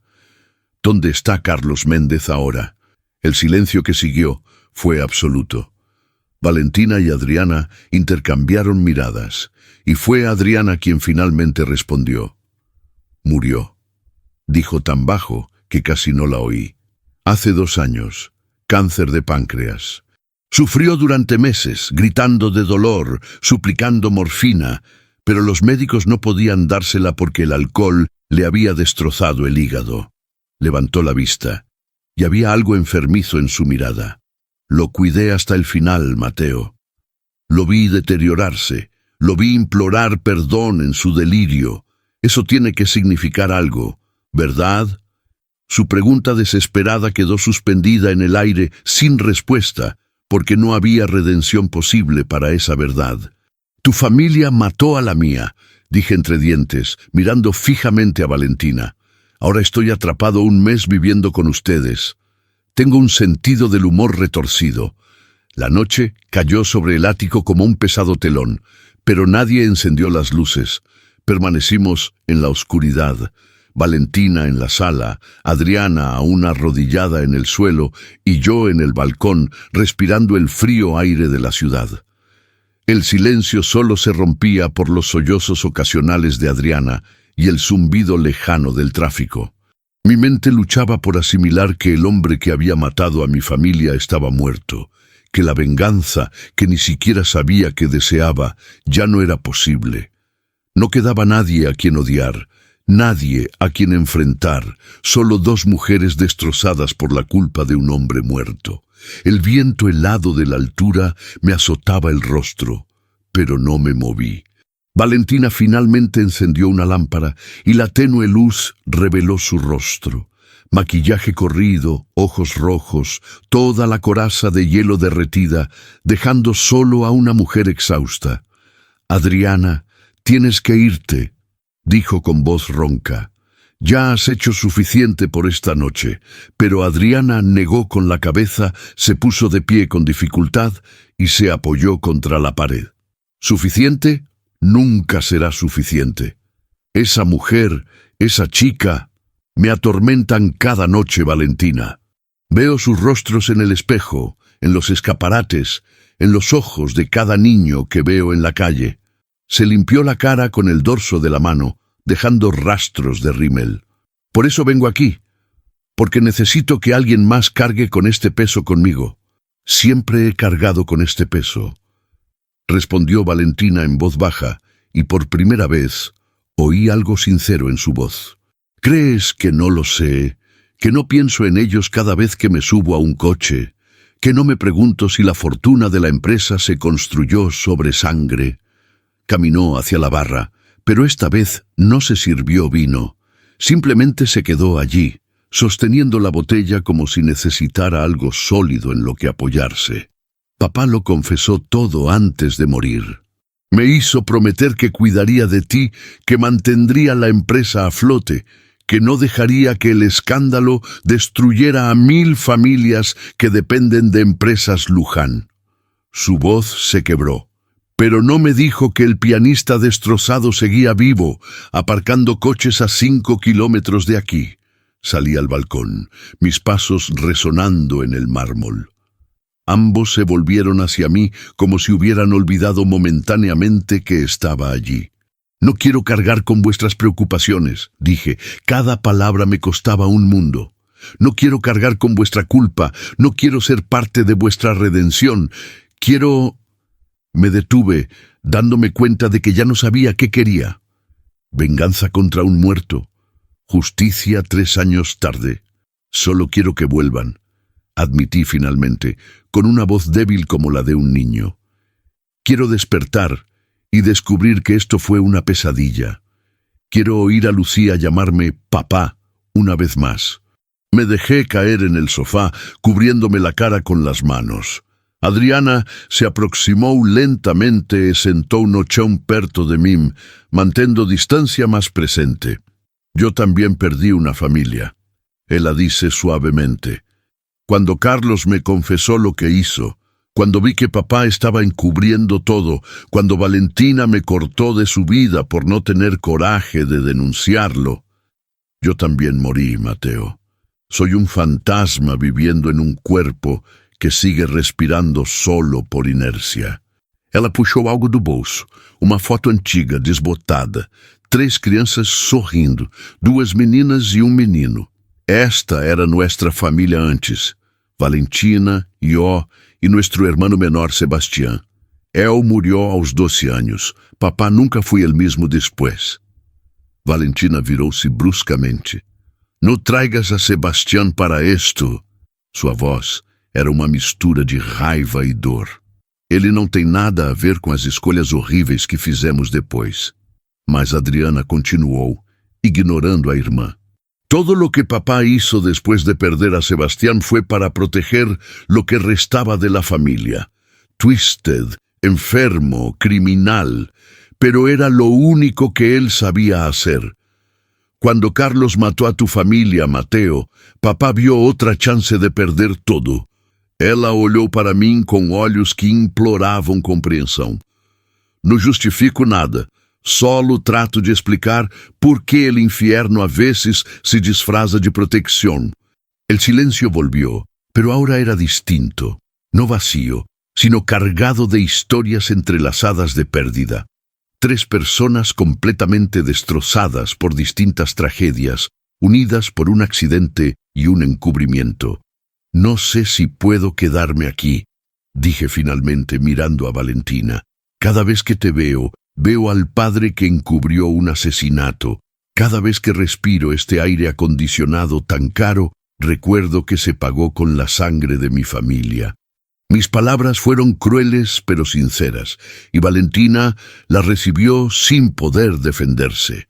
«¿Dónde está Carlos Méndez ahora?». El silencio que siguió fue absoluto. Valentina y Adriana intercambiaron miradas, y fue Adriana quien finalmente respondió. «Murió», dijo tan bajo que casi no la oí. «Hace 2 años, cáncer de páncreas. Sufrió durante meses, gritando de dolor, suplicando morfina, pero los médicos no podían dársela porque el alcohol le había destrozado el hígado». Levantó la vista, y había algo enfermizo en su mirada. «Lo cuidé hasta el final, Mateo. Lo vi deteriorarse, lo vi implorar perdón en su delirio. Eso tiene que significar algo, ¿verdad?». Su pregunta desesperada quedó suspendida en el aire sin respuesta, porque no había redención posible para esa verdad. «Tu familia mató a la mía», dije entre dientes, mirando fijamente a Valentina. «Ahora estoy atrapado 1 mes viviendo con ustedes. Tengo un sentido del humor retorcido». La noche cayó sobre el ático como un pesado telón, pero nadie encendió las luces. Permanecimos en la oscuridad. Valentina en la sala, Adriana aún arrodillada en el suelo y yo en el balcón respirando el frío aire de la ciudad. El silencio solo se rompía por los sollozos ocasionales de Adriana y el zumbido lejano del tráfico. Mi mente luchaba por asimilar que el hombre que había matado a mi familia estaba muerto, que la venganza, que ni siquiera sabía que deseaba, ya no era posible. No quedaba nadie a quien odiar, nadie a quien enfrentar, solo 2 mujeres destrozadas por la culpa de un hombre muerto. El viento helado de la altura me azotaba el rostro, pero no me moví. Valentina finalmente encendió una lámpara y la tenue luz reveló su rostro. maquillaje corrido, ojos rojos, toda la coraza de hielo derretida, dejando solo a una mujer exhausta. «Adriana, tienes que irte», dijo con voz ronca. «Ya has hecho suficiente por esta noche». Pero Adriana negó con la cabeza, se puso de pie con dificultad y se apoyó contra la pared. «¿Suficiente? Nunca será suficiente. Esa mujer, esa chica, me atormentan cada noche, Valentina. Veo sus rostros en el espejo, en los escaparates, en los ojos de cada niño que veo en la calle». Se limpió la cara con el dorso de la mano, dejando rastros de rímel. «Por eso vengo aquí, porque necesito que alguien más cargue con este peso conmigo». «Siempre he cargado con este peso», respondió Valentina en voz baja, y por primera vez oí algo sincero en su voz. «¿Crees que no lo sé? ¿Que no pienso en ellos cada vez que me subo a un coche? ¿Que no me pregunto si la fortuna de la empresa se construyó sobre sangre?» Caminó hacia la barra, pero esta vez no se sirvió vino. Simplemente se quedó allí, sosteniendo la botella como si necesitara algo sólido en lo que apoyarse. Papá lo confesó todo antes de morir. Me hizo prometer que cuidaría de ti, que mantendría la empresa a flote, que no dejaría que el escándalo destruyera a 1000 familias que dependen de Empresas Luján. Su voz se quebró. Pero no me dijo que el pianista destrozado seguía vivo, aparcando coches a 5 kilómetros de aquí. Salí al balcón, mis pasos resonando en el mármol. Ambos se volvieron hacia mí como si hubieran olvidado momentáneamente que estaba allí. «No quiero cargar con vuestras preocupaciones», dije. Cada palabra me costaba un mundo. «No quiero cargar con vuestra culpa, no quiero ser parte de vuestra redención. Quiero...» Me detuve, dándome cuenta de que ya no sabía qué quería. Venganza contra un muerto. Justicia 3 años tarde. Solo quiero que vuelvan, admití finalmente, con una voz débil como la de un niño. Quiero despertar y descubrir que esto fue una pesadilla. Quiero oír a Lucía llamarme papá una vez más. Me dejé caer en el sofá, cubriéndome la cara con las manos. Adriana se aproximó lentamente e sentó no chão perto de mí, mantendo distancia más presente. «Yo también perdí una familia», ella dice suavemente. «Cuando Carlos me confesó lo que hizo, cuando vi que papá estaba encubriendo todo, cuando Valentina me cortó de su vida por no tener coraje de denunciarlo, yo también morí, Mateo. Soy un fantasma viviendo en un cuerpo que sigue respirando solo por inercia». Ela puxou algo do bolso, uma foto antiga, desbotada, 3 crianças sorrindo, 2 meninas e um menino. Esta era nuestra família antes, Valentina, yo e nuestro hermano menor Sebastián. Él murió aos 12 anos. Papá nunca foi el mismo después. Valentina virou-se bruscamente. «No traigas a Sebastián para esto». Sua voz era uma mistura de raiva e dor. «Ele não tem nada a ver com as escolhas horríveis que fizemos depois». Mas Adriana continuou, ignorando a irmã. «Todo lo que papá hizo después de perder a Sebastián fue para proteger lo que restaba de la familia. Twisted, enfermo, criminal, pero era lo único que él sabía hacer. Cuando Carlos mató a tu familia, Mateo, papá vio otra chance de perder todo. Ela olhou para mim com olhos que imploravam compreensão. Não justifico nada, solo trato de explicar por que el infierno a veces se disfraza de protección. El silencio volvió, pero ahora era distinto, no vacío, sino cargado de historias entrelazadas de pérdida. 3 personas completamente destrozadas por distintas tragedias, unidas por un accidente y un encubrimiento. «No sé si puedo quedarme aquí», dije finalmente mirando a Valentina. «Cada vez que te veo, veo al padre que encubrió un asesinato. Cada vez que respiro este aire acondicionado tan caro, recuerdo que se pagó con la sangre de mi familia». Mis palabras fueron crueles pero sinceras, y Valentina las recibió sin poder defenderse.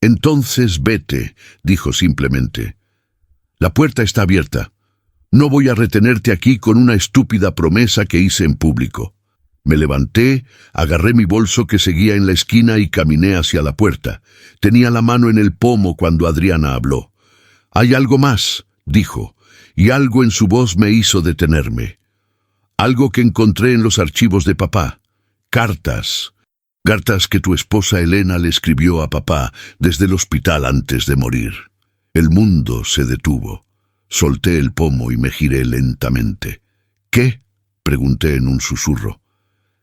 «Entonces vete», dijo simplemente. La puerta está abierta. No voy a retenerte aquí con una estúpida promesa que hice en público. Me levanté, agarré mi bolso que seguía en la esquina y caminé hacia la puerta. Tenía la mano en el pomo cuando Adriana habló. «Hay algo más», dijo, y algo en su voz me hizo detenerme. Algo que encontré en los archivos de papá. Cartas. Cartas que tu esposa Elena le escribió a papá desde el hospital antes de morir. El mundo se detuvo. Solté el pomo y me giré lentamente. «¿Qué?», pregunté en un susurro.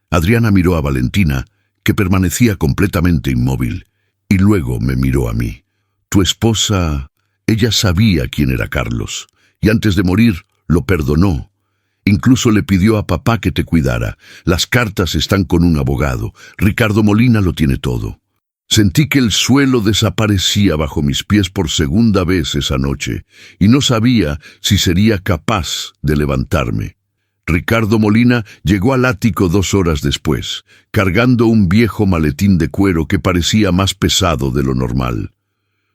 Adriana miró a Valentina, que permanecía completamente inmóvil, y luego me miró a mí. «Tu esposa, ella sabía quién era Carlos, y antes de morir lo perdonó. Incluso le pidió a papá que te cuidara. Las cartas están con un abogado. Ricardo Molina lo tiene todo». Sentí que el suelo desaparecía bajo mis pies por segunda vez esa noche, y no sabía si sería capaz de levantarme. Ricardo Molina llegó al ático 2 horas después, cargando un viejo maletín de cuero que parecía más pesado de lo normal.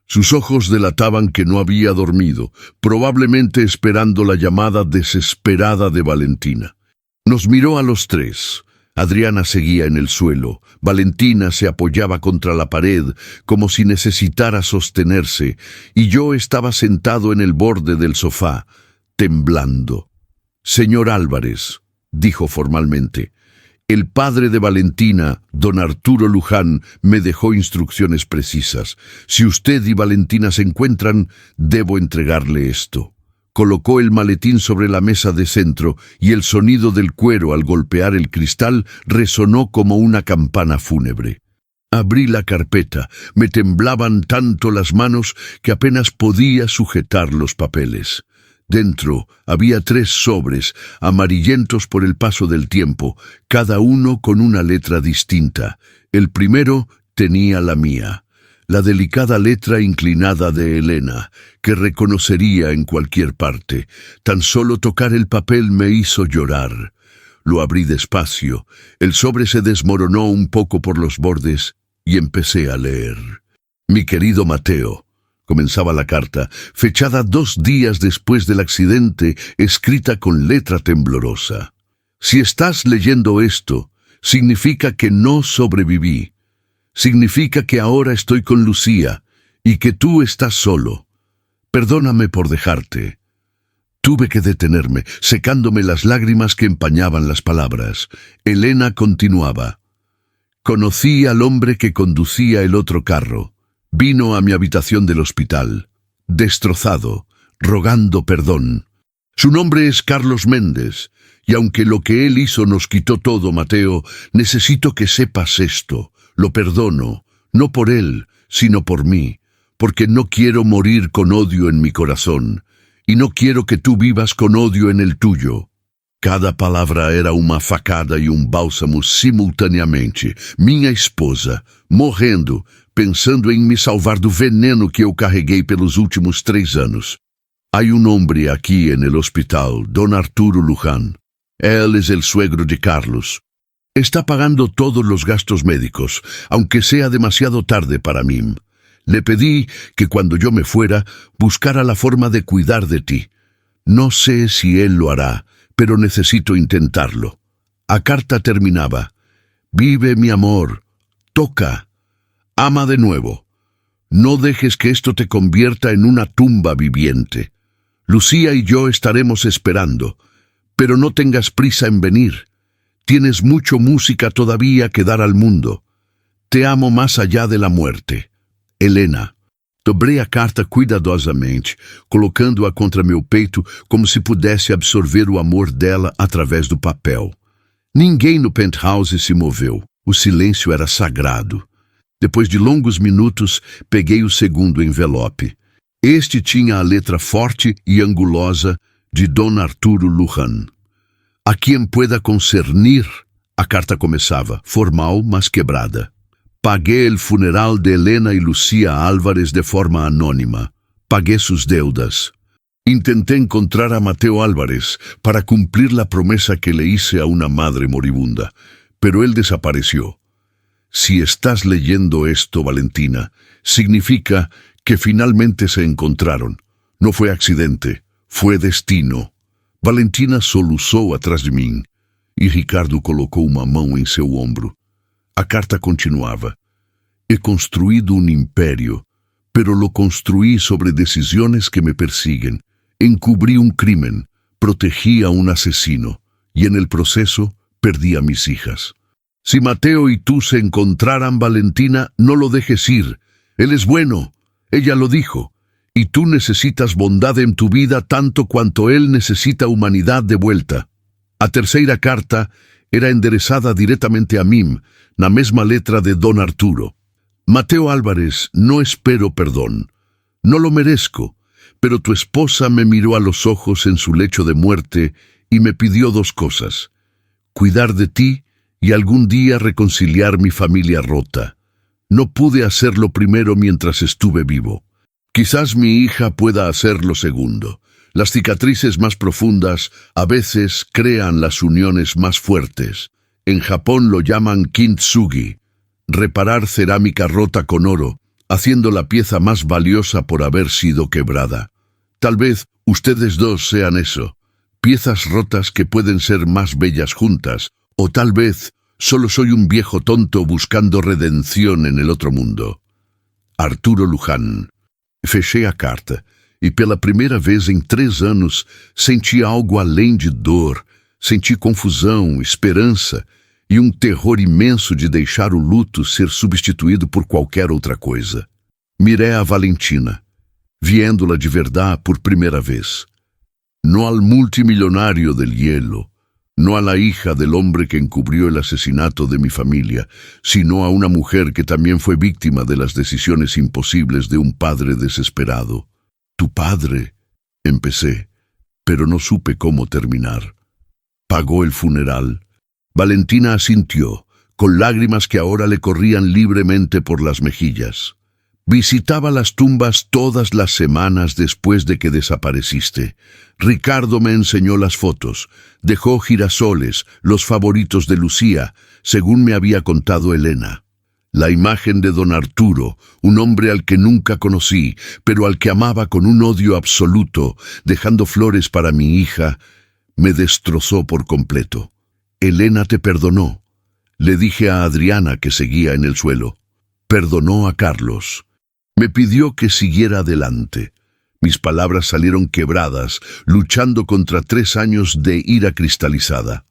Sus ojos delataban que no había dormido, probablemente esperando la llamada desesperada de Valentina. Nos miró a los tres. Adriana seguía en el suelo. Valentina se apoyaba contra la pared, como si necesitara sostenerse, y yo estaba sentado en el borde del sofá, temblando. «Señor Álvarez», dijo formalmente, «el padre de Valentina, don Arturo Luján, me dejó instrucciones precisas. Si usted y Valentina se encuentran, debo entregarle esto». Colocó el maletín sobre la mesa de centro y el sonido del cuero al golpear el cristal resonó como una campana fúnebre. Abrí la carpeta. Me temblaban tanto las manos que apenas podía sujetar los papeles. Dentro había 3 sobres, amarillentos por el paso del tiempo, cada uno con una letra distinta. El primero tenía la mía, la delicada letra inclinada de Elena, que reconocería en cualquier parte. Tan solo tocar el papel me hizo llorar. Lo abrí despacio. El sobre se desmoronó un poco por los bordes y empecé a leer. «Mi querido Mateo», comenzaba la carta, fechada 2 días después del accidente, escrita con letra temblorosa. «Si estás leyendo esto, significa que no sobreviví. Significa que ahora estoy con Lucía y que tú estás solo. Perdóname por dejarte». Tuve que detenerme, secándome las lágrimas que empañaban las palabras. Elena continuaba. «Conocí al hombre que conducía el otro carro. Vino a mi habitación del hospital, destrozado, rogando perdón. Su nombre es Carlos Méndez, y aunque lo que él hizo nos quitó todo, Mateo, necesito que sepas esto. Lo perdono, no por él, sino por mí, porque no quiero morir con odio en mi corazón, y no quiero que tú vivas con odio en el tuyo». Cada palavra era uma facada e bálsamo simultaneamente. Minha esposa, morrendo, pensando em me salvar do veneno que eu carreguei pelos últimos 3 anos. «Hay un hombre aquí en el hospital, don Arturo Luján. Él es el suegro de Carlos. Está pagando todos los gastos médicos, aunque sea demasiado tarde para mí. Le pedí que cuando yo me fuera, buscara la forma de cuidar de ti. No sé si él lo hará, pero necesito intentarlo». La carta terminaba. «Vive, mi amor. Toca. Ama de nuevo. No dejes que esto te convierta en una tumba viviente. Lucía y yo estaremos esperando, pero no tengas prisa en venir. Tienes mucha música todavía que dar al mundo. Te amo más allá de la muerte. Elena». Dobrei a carta cuidadosamente, colocando-a contra meu peito como se pudesse absorver o amor dela através do papel. Ninguém no penthouse se moveu. O silêncio era sagrado. Depois de longos minutos, peguei o segundo envelope. Este tinha a letra forte e angulosa de Don Arturo Luján. «A quem pueda concernir», a carta começava, formal, mas quebrada. «Pagué el funeral de Elena y Lucía Álvarez de forma anónima. Pagué sus deudas. Intenté encontrar a Mateo Álvarez para cumplir la promesa que le hice a una madre moribunda, pero él desapareció. Si estás leyendo esto, Valentina, significa que finalmente se encontraron. No foi accidente, foi destino. Valentina soluçou atrás de mim, e Ricardo colocou uma mão em seu ombro. A carta continuava. He construído un império, pero lo construí sobre decisiones que me persiguen. Encubrí un crimen, protegí a un asesino, y en el proceso perdí a mis hijas. Si Mateo y tú se encontraran, Valentina, no lo dejes ir. Él es bueno, ella lo dijo, y tú necesitas bondad en tu vida tanto cuanto él necesita humanidad de vuelta. A terceira carta era enderezada diretamente a mim, na mesma letra de Don Arturo. Mateo Álvarez, no espero perdón. No lo merezco, pero tu esposa me miró a los ojos en su lecho de muerte y me pidió dos cosas: cuidar de ti y algún día reconciliar mi familia rota. No pude hacerlo primero mientras estuve vivo. Quizás mi hija pueda hacer lo segundo. Las cicatrices más profundas a veces crean las uniones más fuertes. En Japón lo llaman kintsugi, reparar cerámica rota con oro, haciendo la pieza más valiosa por haber sido quebrada. Tal vez ustedes dos sean eso, piezas rotas que pueden ser más bellas juntas, o tal vez solo soy un viejo tonto buscando redención en el otro mundo. Arturo Luján. Fechei a carta, e pela primeira vez em 3 anos senti algo além de dor, senti confusão, esperança e um terror imenso de deixar o luto ser substituído por qualquer outra coisa. Miré a Valentina, viéndola de verdade por primeira vez. No al multimillonario del hielo, no a la hija del hombre que encubrió el asesinato de mi familia, sino a una mujer que también fue víctima de las decisiones imposibles de un padre desesperado. Tu padre, empecé, pero no supe cómo terminar. Pagó el funeral. Valentina asintió, con lágrimas que ahora le corrían libremente por las mejillas. Visitaba las tumbas todas las semanas después de que desapareciste. Ricardo me enseñó las fotos. Dejó girasoles, los favoritos de Lucía, según me había contado Elena. La imagen de don Arturo, un hombre al que nunca conocí, pero al que amaba con un odio absoluto, dejando flores para mi hija, me destrozó por completo. Elena te perdonó. Le dije a Adriana, que seguía en el suelo. Perdonó a Carlos. Me pidió que siguiera adelante. Mis palabras salieron quebradas, luchando contra 3 años de ira cristalizada.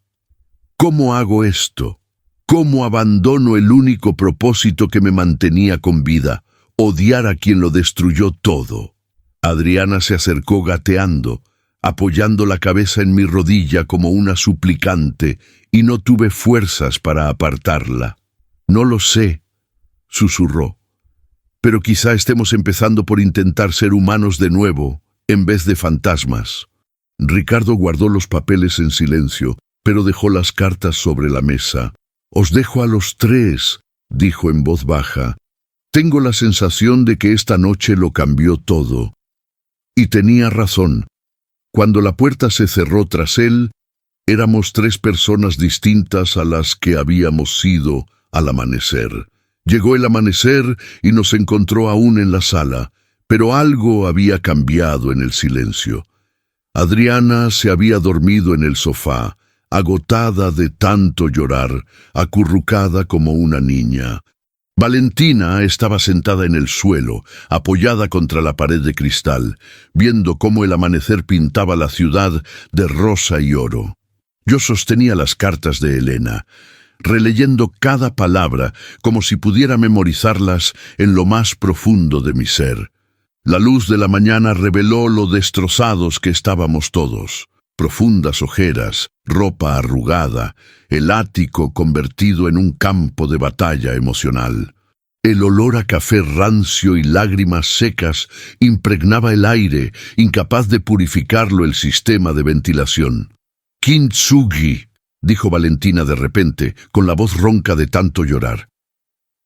¿Cómo hago esto? ¿Cómo abandono el único propósito que me mantenía con vida? Odiar a quien lo destruyó todo. Adriana se acercó gateando, apoyando la cabeza en mi rodilla como una suplicante, y no tuve fuerzas para apartarla. No lo sé, susurró. Pero quizá estemos empezando por intentar ser humanos de nuevo, en vez de fantasmas. Ricardo guardó los papeles en silencio, pero dejó las cartas sobre la mesa. Os dejo a los 3, dijo en voz baja. Tengo la sensación de que esta noche lo cambió todo. Y tenía razón. Cuando la puerta se cerró tras él, éramos 3 personas distintas a las que habíamos sido al amanecer. Llegó el amanecer y nos encontró aún en la sala, pero algo había cambiado en el silencio. Adriana se había dormido en el sofá, agotada de tanto llorar, acurrucada como una niña. Valentina estaba sentada en el suelo, apoyada contra la pared de cristal, viendo cómo el amanecer pintaba la ciudad de rosa y oro. Yo sostenía las cartas de Elena, releyendo cada palabra como si pudiera memorizarlas en lo más profundo de mi ser. La luz de la mañana reveló lo destrozados que estábamos todos. Profundas ojeras, ropa arrugada, el ático convertido en un campo de batalla emocional. El olor a café rancio y lágrimas secas impregnaba el aire, incapaz de purificarlo el sistema de ventilación. Kintsugi, dijo Valentina de repente, con la voz ronca de tanto llorar.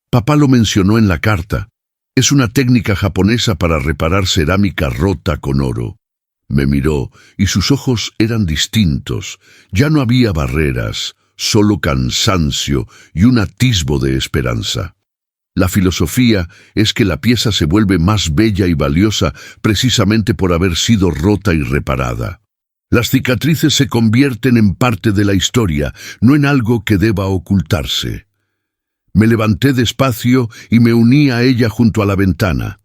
Papá lo mencionó en la carta. Es una técnica japonesa para reparar cerámica rota con oro. Me miró y sus ojos eran distintos. Ya no había barreras, solo cansancio y un atisbo de esperanza. La filosofía es que la pieza se vuelve más bella y valiosa precisamente por haber sido rota y reparada. Las cicatrices se convierten en parte de la historia, no en algo que deba ocultarse. Me levanté despacio y me uní a ella junto a la ventana.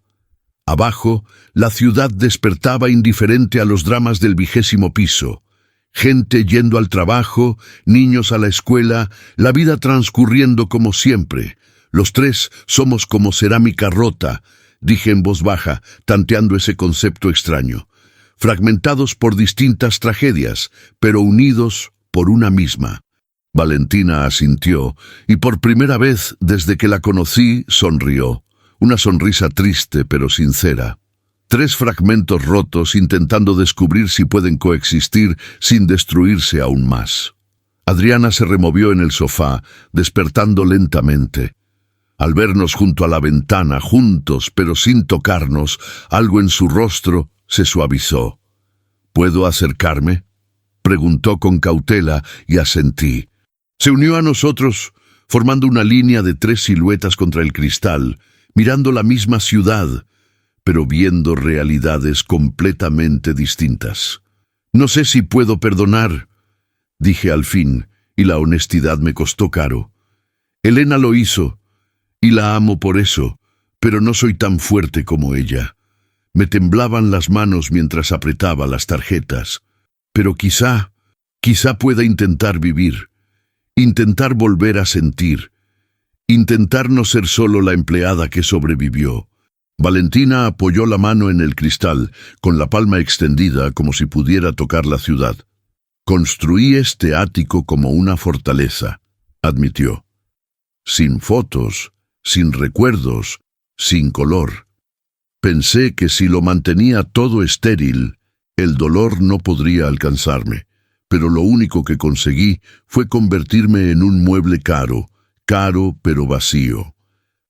Abajo, la ciudad despertaba indiferente a los dramas del 20º piso. Gente yendo al trabajo, niños a la escuela, la vida transcurriendo como siempre. Los tres somos como cerámica rota, dije en voz baja, tanteando ese concepto extraño. Fragmentados por distintas tragedias, pero unidos por una misma. Valentina asintió, y por primera vez desde que la conocí, sonrió. Una sonrisa triste pero sincera. 3 fragmentos rotos intentando descubrir si pueden coexistir sin destruirse aún más. Adriana se removió en el sofá, despertando lentamente. Al vernos junto a la ventana, juntos pero sin tocarnos, algo en su rostro se suavizó. ¿Puedo acercarme?, preguntó con cautela y asentí. Se unió a nosotros, formando una línea de 3 siluetas contra el cristal, mirando la misma ciudad, pero viendo realidades completamente distintas. No sé si puedo perdonar, dije al fin, y la honestidad me costó caro. Elena lo hizo, y la amo por eso, pero no soy tan fuerte como ella. Me temblaban las manos mientras apretaba las tarjetas. Pero quizá pueda intentar vivir, intentar volver a sentir, intentar no ser solo la empleada que sobrevivió. Valentina apoyó la mano en el cristal, con la palma extendida como si pudiera tocar la ciudad. Construí este ático como una fortaleza, admitió. Sin fotos, sin recuerdos, sin color. Pensé que si lo mantenía todo estéril, el dolor no podría alcanzarme, pero lo único que conseguí fue convertirme en un mueble caro pero vacío.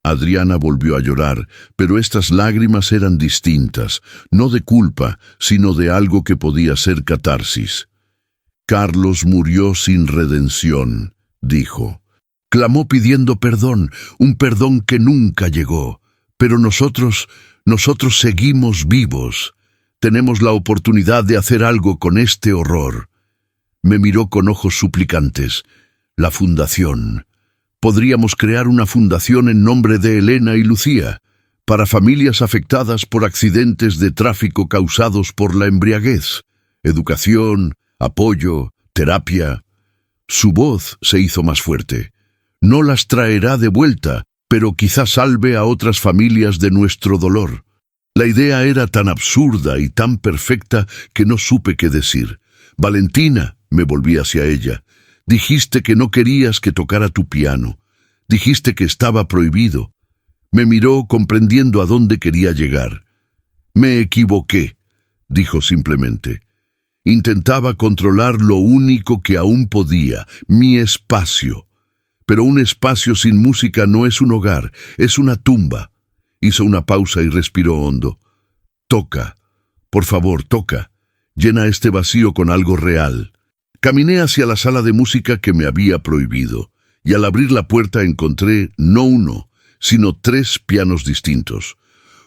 Adriana volvió a llorar, pero estas lágrimas eran distintas, no de culpa, sino de algo que podía ser catarsis. Carlos murió sin redención, dijo. Clamó pidiendo perdón, un perdón que nunca llegó. Pero nosotros seguimos vivos. Tenemos la oportunidad de hacer algo con este horror. Me miró con ojos suplicantes. La fundación. Podríamos crear una fundación en nombre de Elena y Lucía, para familias afectadas por accidentes de tráfico causados por la embriaguez. Educación, apoyo, terapia. Su voz se hizo más fuerte. No las traerá de vuelta, pero quizás salve a otras familias de nuestro dolor. La idea era tan absurda y tan perfecta que no supe qué decir. Valentina, me volví hacia ella. Dijiste que no querías que tocara tu piano. Dijiste que estaba prohibido. Me miró comprendiendo a dónde quería llegar. Me equivoqué, dijo simplemente. Intentaba controlar lo único que aún podía, mi espacio. Pero un espacio sin música no es un hogar, es una tumba. Hizo una pausa y respiró hondo. Toca, por favor, toca. Llena este vacío con algo real. Caminé hacia la sala de música que me había prohibido, y al abrir la puerta encontré no uno, sino 3 pianos distintos.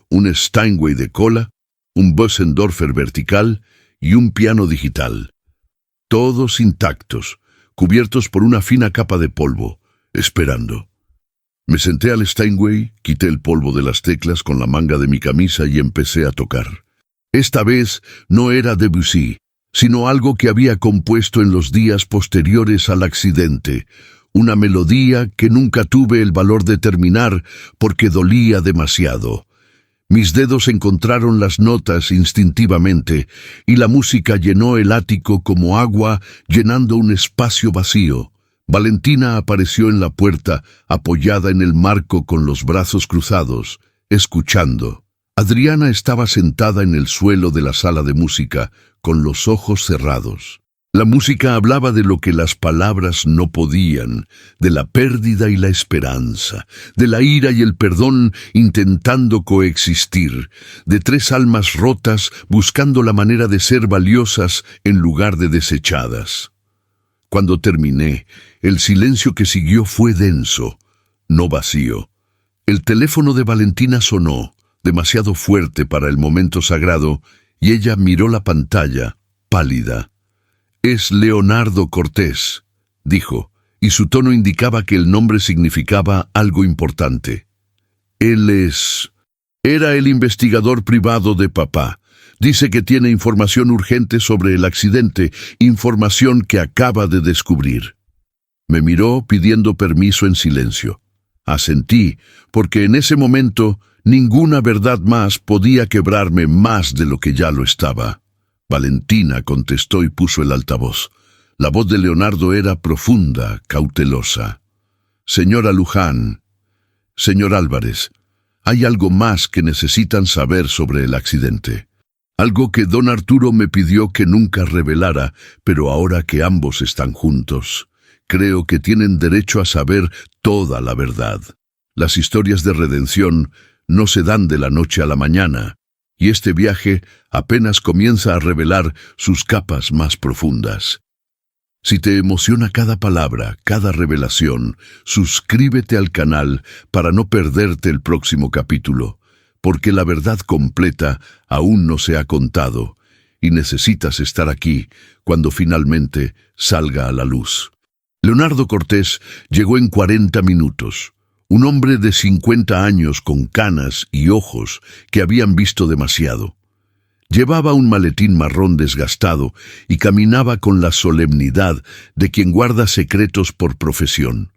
Un Steinway de cola, un Bösendorfer vertical y un piano digital. Todos intactos, cubiertos por una fina capa de polvo, esperando. Me senté al Steinway, quité el polvo de las teclas con la manga de mi camisa y empecé a tocar. Esta vez no era Debussy, sino algo que había compuesto en los días posteriores al accidente, una melodía que nunca tuve el valor de terminar porque dolía demasiado. Mis dedos encontraron las notas instintivamente y la música llenó el ático como agua llenando un espacio vacío. Valentina apareció en la puerta, apoyada en el marco con los brazos cruzados, escuchando. Adriana estaba sentada en el suelo de la sala de música, con los ojos cerrados. La música hablaba de lo que las palabras no podían, de la pérdida y la esperanza, de la ira y el perdón intentando coexistir, de 3 almas rotas buscando la manera de ser valiosas en lugar de desechadas. Cuando terminé, el silencio que siguió fue denso, no vacío. El teléfono de Valentina sonó, demasiado fuerte para el momento sagrado, y ella miró la pantalla, pálida. «Es Leonardo Cortés», dijo, y su tono indicaba que el nombre significaba algo importante. «Él es... Era el investigador privado de papá. Dice que tiene información urgente sobre el accidente, información que acaba de descubrir». Me miró pidiendo permiso en silencio. Asentí, porque en ese momento ninguna verdad más podía quebrarme más de lo que ya lo estaba. Valentina contestó y puso el altavoz. La voz de Leonardo era profunda, cautelosa. «Señora Luján, señor Álvarez, hay algo más que necesitan saber sobre el accidente. Algo que don Arturo me pidió que nunca revelara, pero ahora que ambos están juntos, creo que tienen derecho a saber toda la verdad. Las historias de redención no se dan de la noche a la mañana, y este viaje apenas comienza a revelar sus capas más profundas. Si te emociona cada palabra, cada revelación, suscríbete al canal para no perderte el próximo capítulo, porque la verdad completa aún no se ha contado, y necesitas estar aquí cuando finalmente salga a la luz. Leonardo Cortés llegó en 40 minutos. Un hombre de 50 años con canas y ojos que habían visto demasiado. Llevaba un maletín marrón desgastado y caminaba con la solemnidad de quien guarda secretos por profesión.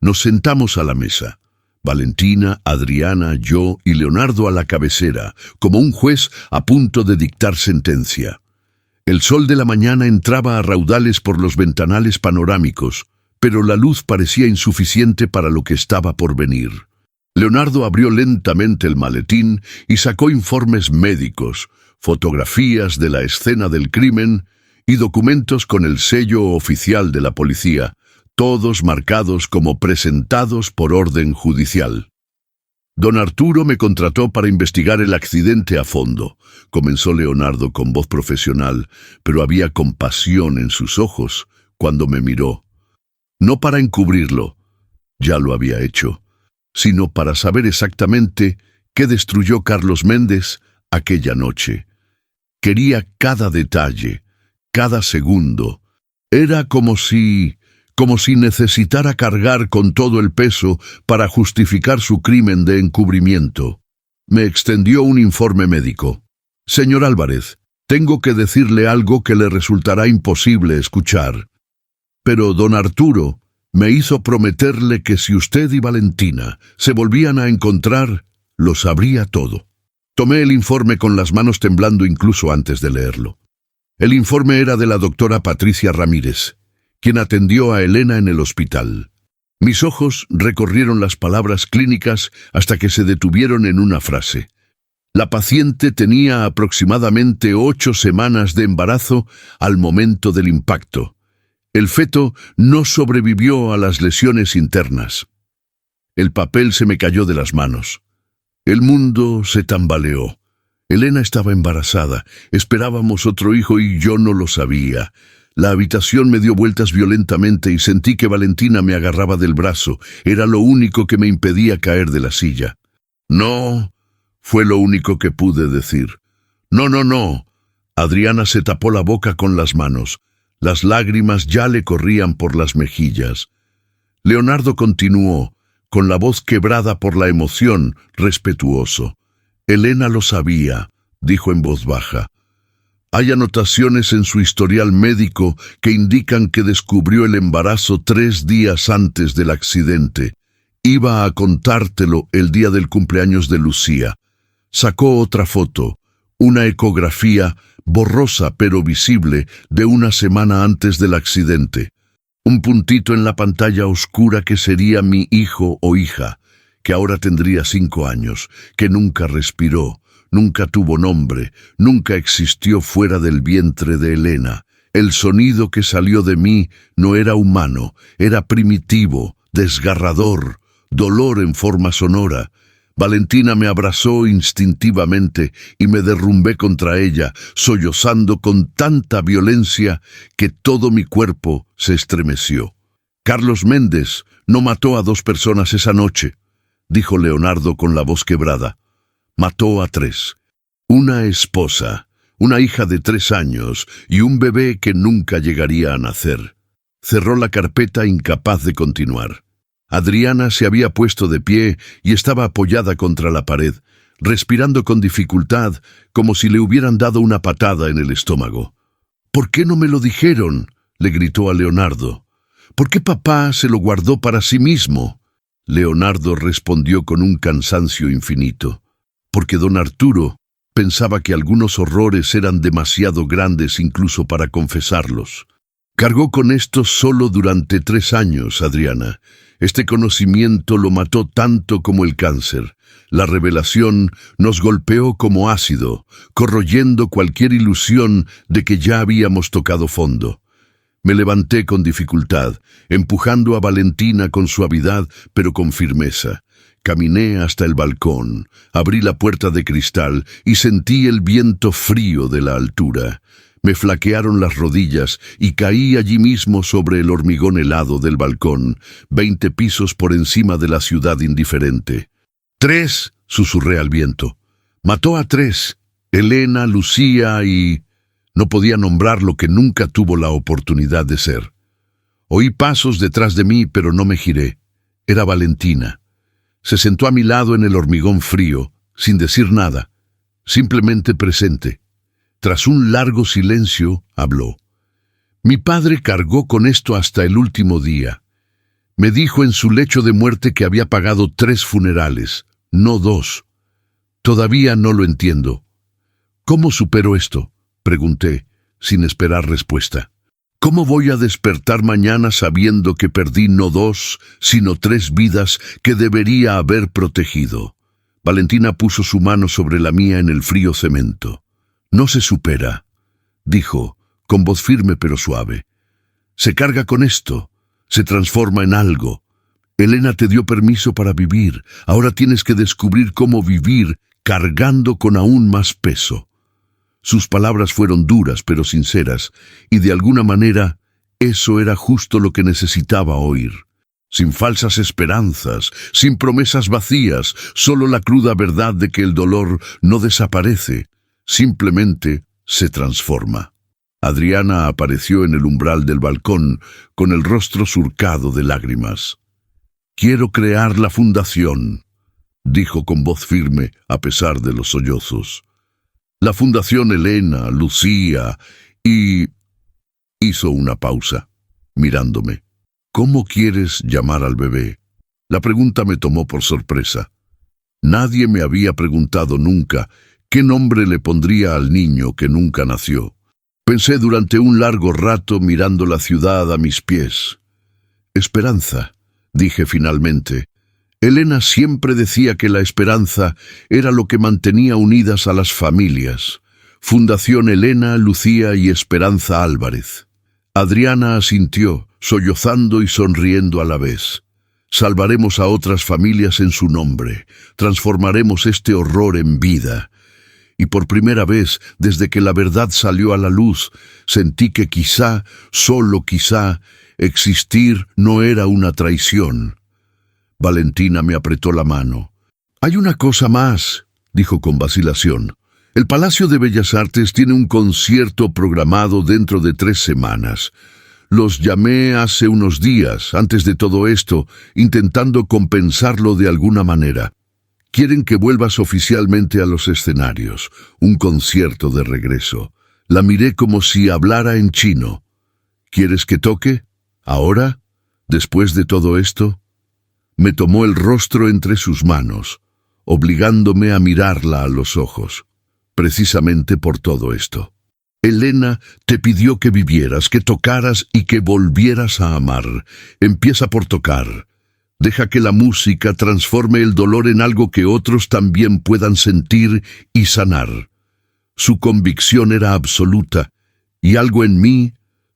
Nos sentamos a la mesa. Valentina, Adriana, yo y Leonardo a la cabecera, como un juez a punto de dictar sentencia. El sol de la mañana entraba a raudales por los ventanales panorámicos, pero la luz parecía insuficiente para lo que estaba por venir. Leonardo abrió lentamente el maletín y sacó informes médicos, fotografías de la escena del crimen y documentos con el sello oficial de la policía, todos marcados como presentados por orden judicial. «Don Arturo me contrató para investigar el accidente a fondo», comenzó Leonardo con voz profesional, pero había compasión en sus ojos cuando me miró. No para encubrirlo, ya lo había hecho, sino para saber exactamente qué destruyó Carlos Méndez aquella noche. Quería cada detalle, cada segundo. Era como si necesitara cargar con todo el peso para justificar su crimen de encubrimiento. Me extendió un informe médico. «Señor Álvarez, tengo que decirle algo que le resultará imposible escuchar. Pero don Arturo me hizo prometerle que si usted y Valentina se volvían a encontrar, lo sabría todo». Tomé el informe con las manos temblando incluso antes de leerlo. El informe era de la doctora Patricia Ramírez, quien atendió a Elena en el hospital. Mis ojos recorrieron las palabras clínicas hasta que se detuvieron en una frase. La paciente tenía aproximadamente 8 semanas de embarazo al momento del impacto. El feto no sobrevivió a las lesiones internas. El papel se me cayó de las manos. El mundo se tambaleó. Elena estaba embarazada, esperábamos otro hijo y yo no lo sabía. La habitación me dio vueltas violentamente y sentí que Valentina me agarraba del brazo. Era lo único que me impedía caer de la silla. «No», fue lo único que pude decir. «No, no, no». Adriana se tapó la boca con las manos. Las lágrimas ya le corrían por las mejillas. Leonardo continuó, con la voz quebrada por la emoción, respetuoso. «Elena lo sabía», dijo en voz baja. «Hay anotaciones en su historial médico que indican que descubrió el embarazo 3 días antes del accidente. Iba a contártelo el día del cumpleaños de Lucía. Sacó otra foto, una ecografía borrosa pero visible de una semana antes del accidente. Un puntito en la pantalla oscura que sería mi hijo o hija, que ahora tendría 5 años, que nunca respiró, nunca tuvo nombre, nunca existió fuera del vientre de Elena. El sonido que salió de mí no era humano, era primitivo, desgarrador, dolor en forma sonora. Valentina me abrazó instintivamente y me derrumbé contra ella, sollozando con tanta violencia que todo mi cuerpo se estremeció. Carlos Méndez no mató a 2 personas esa noche. dijo Leonardo con la voz quebrada. Mató a 3. Una esposa, una hija de 3 años y un bebé que nunca llegaría a nacer. Cerró la carpeta incapaz de continuar. Adriana se había puesto de pie y estaba apoyada contra la pared, respirando con dificultad, como si le hubieran dado una patada en el estómago. «¿Por qué no me lo dijeron?», le gritó a Leonardo. «¿Por qué papá se lo guardó para sí mismo?». Leonardo respondió con un cansancio infinito. Porque don Arturo pensaba que algunos horrores eran demasiado grandes incluso para confesarlos. Cargó con esto solo durante 3 años, Adriana. Este conocimiento lo mató tanto como el cáncer. La revelación nos golpeó como ácido, corroyendo cualquier ilusión de que ya habíamos tocado fondo. Me levanté con dificultad, empujando a Valentina con suavidad pero con firmeza. Caminé hasta el balcón, abrí la puerta de cristal y sentí el viento frío de la altura. Me flaquearon las rodillas y caí allí mismo sobre el hormigón helado del balcón, 20 pisos por encima de la ciudad indiferente. «3», susurré al viento. «Mató a 3, Elena, Lucía y...». No podía nombrar lo que nunca tuvo la oportunidad de ser. Oí pasos detrás de mí, pero no me giré. Era Valentina. Se sentó a mi lado en el hormigón frío, sin decir nada, simplemente presente. Tras un largo silencio, habló. «Mi padre cargó con esto hasta el último día. Me dijo en su lecho de muerte que había pagado 3 funerales, no 2. Todavía no lo entiendo». «¿Cómo supero esto?», pregunté, sin esperar respuesta. «¿Cómo voy a despertar mañana sabiendo que perdí no 2, sino 3 vidas que debería haber protegido?» Valentina puso su mano sobre la mía en el frío cemento. «No se supera», dijo, con voz firme pero suave. «Se carga con esto, se transforma en algo. Elena te dio permiso para vivir, ahora tienes que descubrir cómo vivir cargando con aún más peso». Sus palabras fueron duras pero sinceras, y de alguna manera eso era justo lo que necesitaba oír. Sin falsas esperanzas, sin promesas vacías, solo la cruda verdad de que el dolor no desaparece, simplemente se transforma. Adriana apareció en el umbral del balcón, con el rostro surcado de lágrimas. «Quiero crear la fundación», dijo con voz firme a pesar de los sollozos. «La Fundación Elena, Lucía y...». Hizo una pausa, mirándome. «¿Cómo quieres llamar al bebé?». La pregunta me tomó por sorpresa. Nadie me había preguntado nunca qué nombre le pondría al niño que nunca nació. Pensé durante un largo rato mirando la ciudad a mis pies. «Esperanza», dije finalmente. Elena siempre decía que la esperanza era lo que mantenía unidas a las familias. Fundación Elena, Lucía y Esperanza Álvarez. Adriana asintió, sollozando y sonriendo a la vez. Salvaremos a otras familias en su nombre. Transformaremos este horror en vida. Y por primera vez, desde que la verdad salió a la luz, sentí que quizá, solo quizá, existir no era una traición. Valentina me apretó la mano. «Hay una cosa más», dijo con vacilación. «El Palacio de Bellas Artes tiene un concierto programado dentro de 3 semanas. Los llamé hace unos días, antes de todo esto, intentando compensarlo de alguna manera. Quieren que vuelvas oficialmente a los escenarios. Un concierto de regreso». La miré como si hablara en chino. «¿Quieres que toque? ¿Ahora? ¿Después de todo esto?». Me tomó el rostro entre sus manos, obligándome a mirarla a los ojos. «Precisamente por todo esto. Elena te pidió que vivieras, que tocaras y que volvieras a amar. Empieza por tocar. Deja que la música transforme el dolor en algo que otros también puedan sentir y sanar». Su convicción era absoluta, y algo en mí,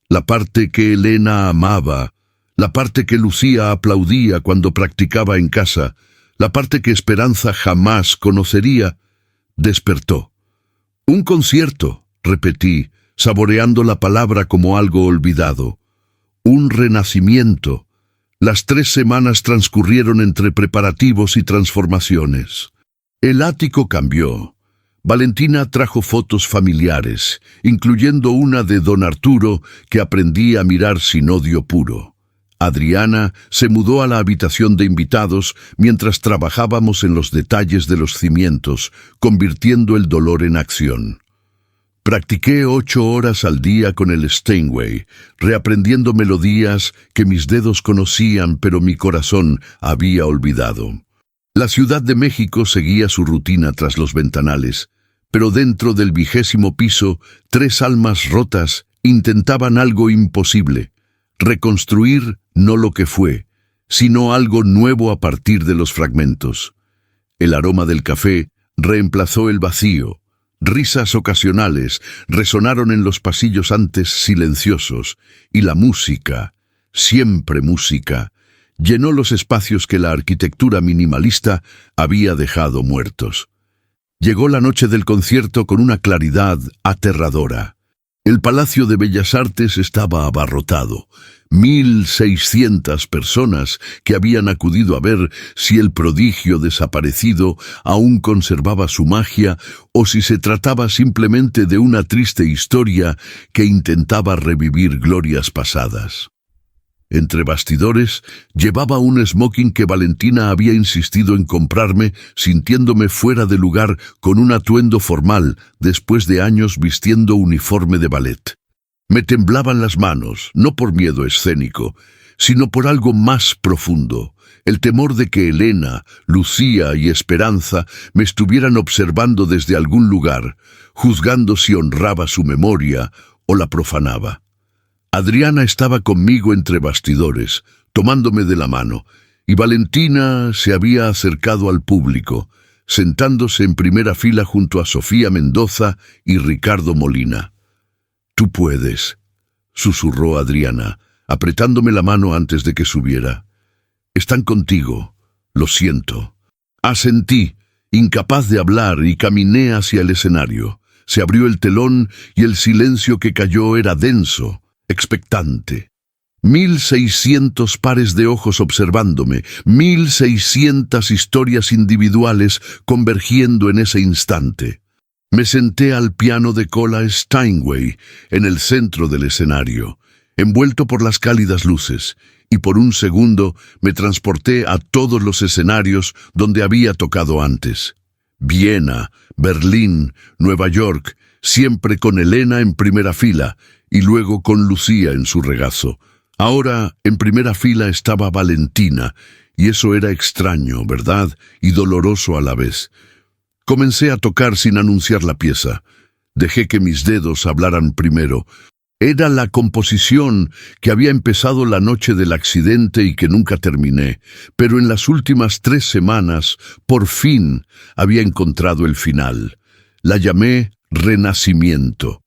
la parte que Elena amaba, la parte que Lucía aplaudía cuando practicaba en casa, la parte que Esperanza jamás conocería, despertó. «Un concierto», repetí, saboreando la palabra como algo olvidado. «Un renacimiento. Las 3 semanas transcurrieron entre preparativos y transformaciones. El ático cambió. Valentina trajo fotos familiares, incluyendo una de don Arturo que aprendí a mirar sin odio puro. Adriana se mudó a la habitación de invitados mientras trabajábamos en los detalles de los cimientos, convirtiendo el dolor en acción. Practiqué 8 horas al día con el Steinway, reaprendiendo melodías que mis dedos conocían pero mi corazón había olvidado. La Ciudad de México seguía su rutina tras los ventanales, pero dentro del 20º piso, 3 almas rotas intentaban algo imposible: reconstruir no lo que fue, sino algo nuevo a partir de los fragmentos. El aroma del café reemplazó el vacío. Risas ocasionales resonaron en los pasillos antes silenciosos, y la música, siempre música, llenó los espacios que la arquitectura minimalista había dejado muertos. Llegó la noche del concierto con una claridad aterradora. El Palacio de Bellas Artes estaba abarrotado. 1.600 personas que habían acudido a ver si el prodigio desaparecido aún conservaba su magia o si se trataba simplemente de una triste historia que intentaba revivir glorias pasadas. Entre bastidores, llevaba un smoking que Valentina había insistido en comprarme, sintiéndome fuera de lugar con un atuendo formal después de años vistiendo uniforme de ballet. Me temblaban las manos, no por miedo escénico, sino por algo más profundo, el temor de que Elena, Lucía y Esperanza me estuvieran observando desde algún lugar, juzgando si honraba su memoria o la profanaba. Adriana estaba conmigo entre bastidores, tomándome de la mano, y Valentina se había acercado al público, sentándose en primera fila junto a Sofía Mendoza y Ricardo Molina. «Tú puedes», susurró Adriana, apretándome la mano antes de que subiera. «Están contigo, lo siento». Asentí, incapaz de hablar, y caminé hacia el escenario. Se abrió el telón y el silencio que cayó era denso, expectante. 1.600 pares de ojos observándome, 1.600 historias individuales convergiendo en ese instante. Me senté al piano de cola Steinway, en el centro del escenario, envuelto por las cálidas luces, y por un segundo me transporté a todos los escenarios donde había tocado antes. Viena, Berlín, Nueva York, siempre con Elena en primera fila, y luego con Lucía en su regazo. Ahora, en primera fila estaba Valentina, y eso era extraño, ¿verdad? Y doloroso a la vez. Comencé a tocar sin anunciar la pieza. Dejé que mis dedos hablaran primero. Era la composición que había empezado la noche del accidente y que nunca terminé, pero en las últimas 3 semanas, por fin, había encontrado el final. La llamé Renacimiento.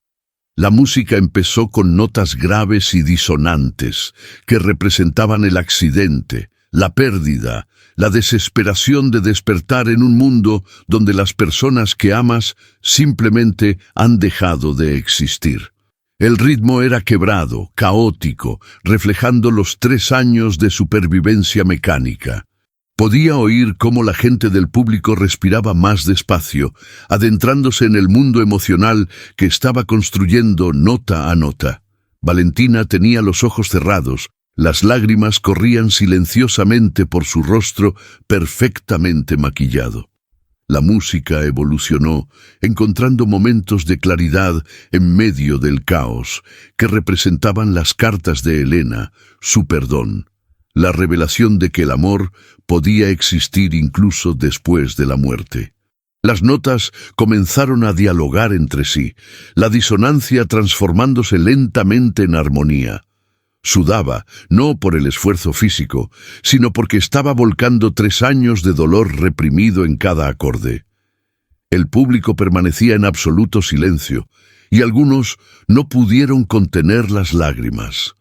La música empezó con notas graves y disonantes que representaban el accidente, la pérdida, la desesperación de despertar en un mundo donde las personas que amas simplemente han dejado de existir. El ritmo era quebrado, caótico, reflejando los 3 años de supervivencia mecánica. Podía oír cómo la gente del público respiraba más despacio, adentrándose en el mundo emocional que estaba construyendo nota a nota. Valentina tenía los ojos cerrados, las lágrimas corrían silenciosamente por su rostro perfectamente maquillado. La música evolucionó, encontrando momentos de claridad en medio del caos, que representaban las cartas de Elena, su perdón. La revelación de que el amor podía existir incluso después de la muerte. Las notas comenzaron a dialogar entre sí, la disonancia transformándose lentamente en armonía. Sudaba, no por el esfuerzo físico, sino porque estaba volcando 3 años de dolor reprimido en cada acorde. El público permanecía en absoluto silencio, y algunos no pudieron contener las lágrimas.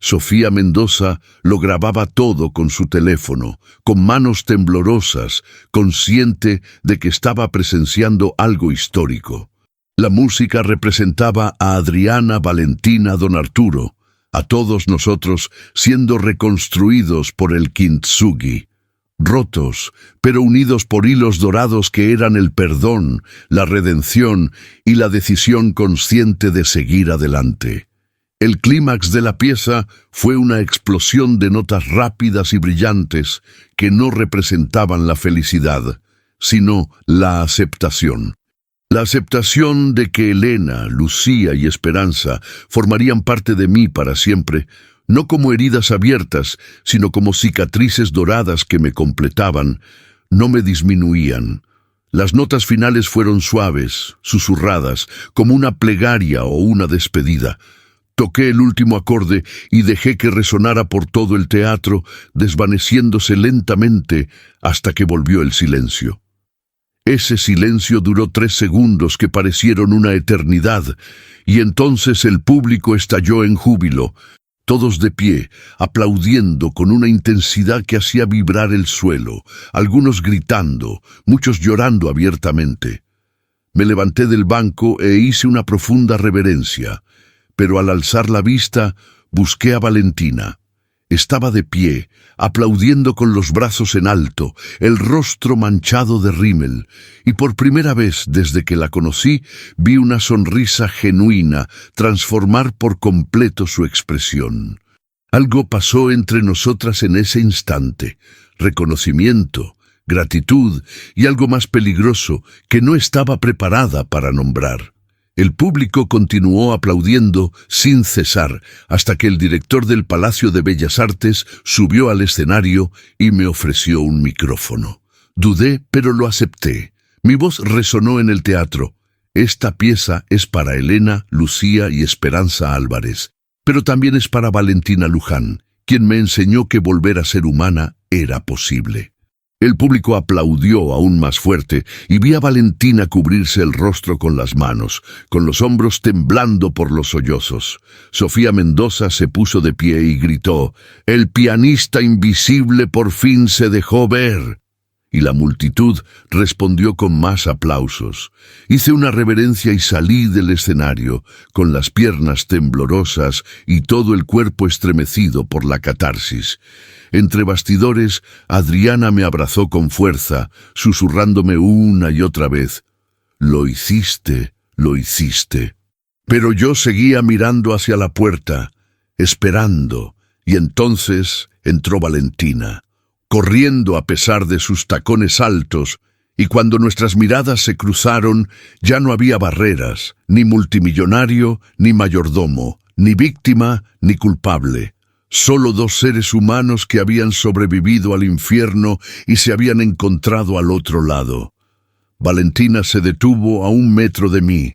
Sofía Mendoza lo grababa todo con su teléfono, con manos temblorosas, consciente de que estaba presenciando algo histórico. La música representaba a Adriana, Valentina, don Arturo. a todos nosotros siendo reconstruidos por el Kintsugi, rotos, pero unidos por hilos dorados que eran el perdón, la redención y la decisión consciente de seguir adelante. El clímax de la pieza fue una explosión de notas rápidas y brillantes que no representaban la felicidad, sino la aceptación. La aceptación de que Elena, Lucía y Esperanza formarían parte de mí para siempre, no como heridas abiertas, sino como cicatrices doradas que me completaban, no me disminuían. Las notas finales fueron suaves, susurradas, como una plegaria o una despedida. Toqué el último acorde y dejé que resonara por todo el teatro, desvaneciéndose lentamente hasta que volvió el silencio. Ese silencio duró 3 segundos que parecieron una eternidad, y entonces el público estalló en júbilo, todos de pie, aplaudiendo con una intensidad que hacía vibrar el suelo, algunos gritando, muchos llorando abiertamente. Me levanté del banco e hice una profunda reverencia, pero al alzar la vista busqué a Valentina. Estaba de pie, aplaudiendo con los brazos en alto, el rostro manchado de rímel, y por primera vez desde que la conocí vi una sonrisa genuina transformar por completo su expresión. Algo pasó entre nosotras en ese instante: reconocimiento, gratitud y algo más peligroso que no estaba preparada para nombrar. El público continuó aplaudiendo sin cesar hasta que el director del Palacio de Bellas Artes subió al escenario y me ofreció un micrófono. Dudé, pero lo acepté. Mi voz resonó en el teatro. Esta pieza es para Elena, Lucía y Esperanza Álvarez, pero también es para Valentina Luján, quien me enseñó que volver a ser humana era posible. El público aplaudió aún más fuerte y vi a Valentina cubrirse el rostro con las manos, con los hombros temblando por los sollozos. Sofía Mendoza se puso de pie y gritó: «El pianista invisible por fin se dejó ver». Y la multitud respondió con más aplausos. Hice una reverencia y salí del escenario, con las piernas temblorosas y todo el cuerpo estremecido por la catarsis. Entre bastidores, Adriana me abrazó con fuerza, susurrándome una y otra vez: «Lo hiciste, lo hiciste». Pero yo seguía mirando hacia la puerta, esperando, y entonces entró Valentina, corriendo a pesar de sus tacones altos, y cuando nuestras miradas se cruzaron, ya no había barreras, ni multimillonario, ni mayordomo, ni víctima, ni culpable. Solo 2 seres humanos que habían sobrevivido al infierno y se habían encontrado al otro lado. Valentina se detuvo a 1 metro de mí,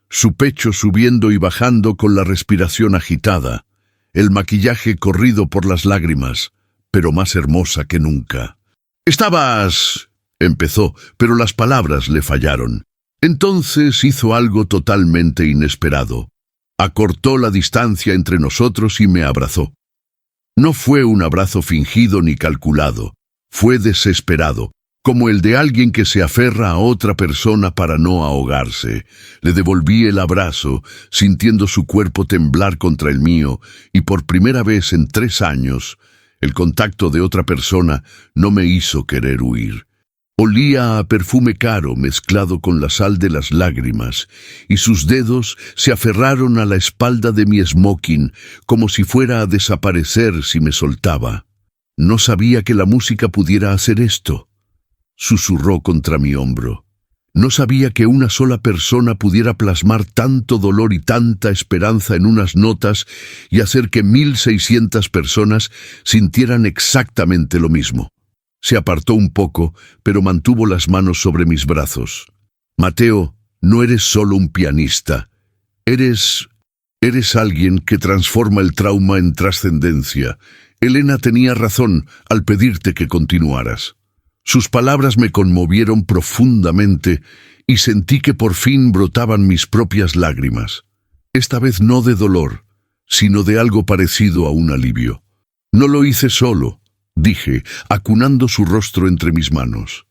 su pecho subiendo y bajando con la respiración agitada, el maquillaje corrido por las lágrimas, pero más hermosa que nunca. «Estabas...» empezó, pero las palabras le fallaron. Entonces hizo algo totalmente inesperado. Acortó la distancia entre nosotros y me abrazó. No fue un abrazo fingido ni calculado, fue desesperado, como el de alguien que se aferra a otra persona para no ahogarse. Le devolví el abrazo, sintiendo su cuerpo temblar contra el mío, y por primera vez en 3 años, el contacto de otra persona no me hizo querer huir. Olía a perfume caro mezclado con la sal de las lágrimas, y sus dedos se aferraron a la espalda de mi smoking como si fuera a desaparecer si me soltaba. No sabía que la música pudiera hacer esto. Susurró contra mi hombro. No sabía que una sola persona pudiera plasmar tanto dolor y tanta esperanza en unas notas y hacer que 1.600 personas sintieran exactamente lo mismo. Se apartó un poco, pero mantuvo las manos sobre mis brazos. «Mateo, no eres solo un pianista. Eres alguien que transforma el trauma en trascendencia. Elena tenía razón al pedirte que continuaras». Sus palabras me conmovieron profundamente y sentí que por fin brotaban mis propias lágrimas. Esta vez no de dolor, sino de algo parecido a un alivio. «No lo hice solo», dije, acunando su rostro entre mis manos.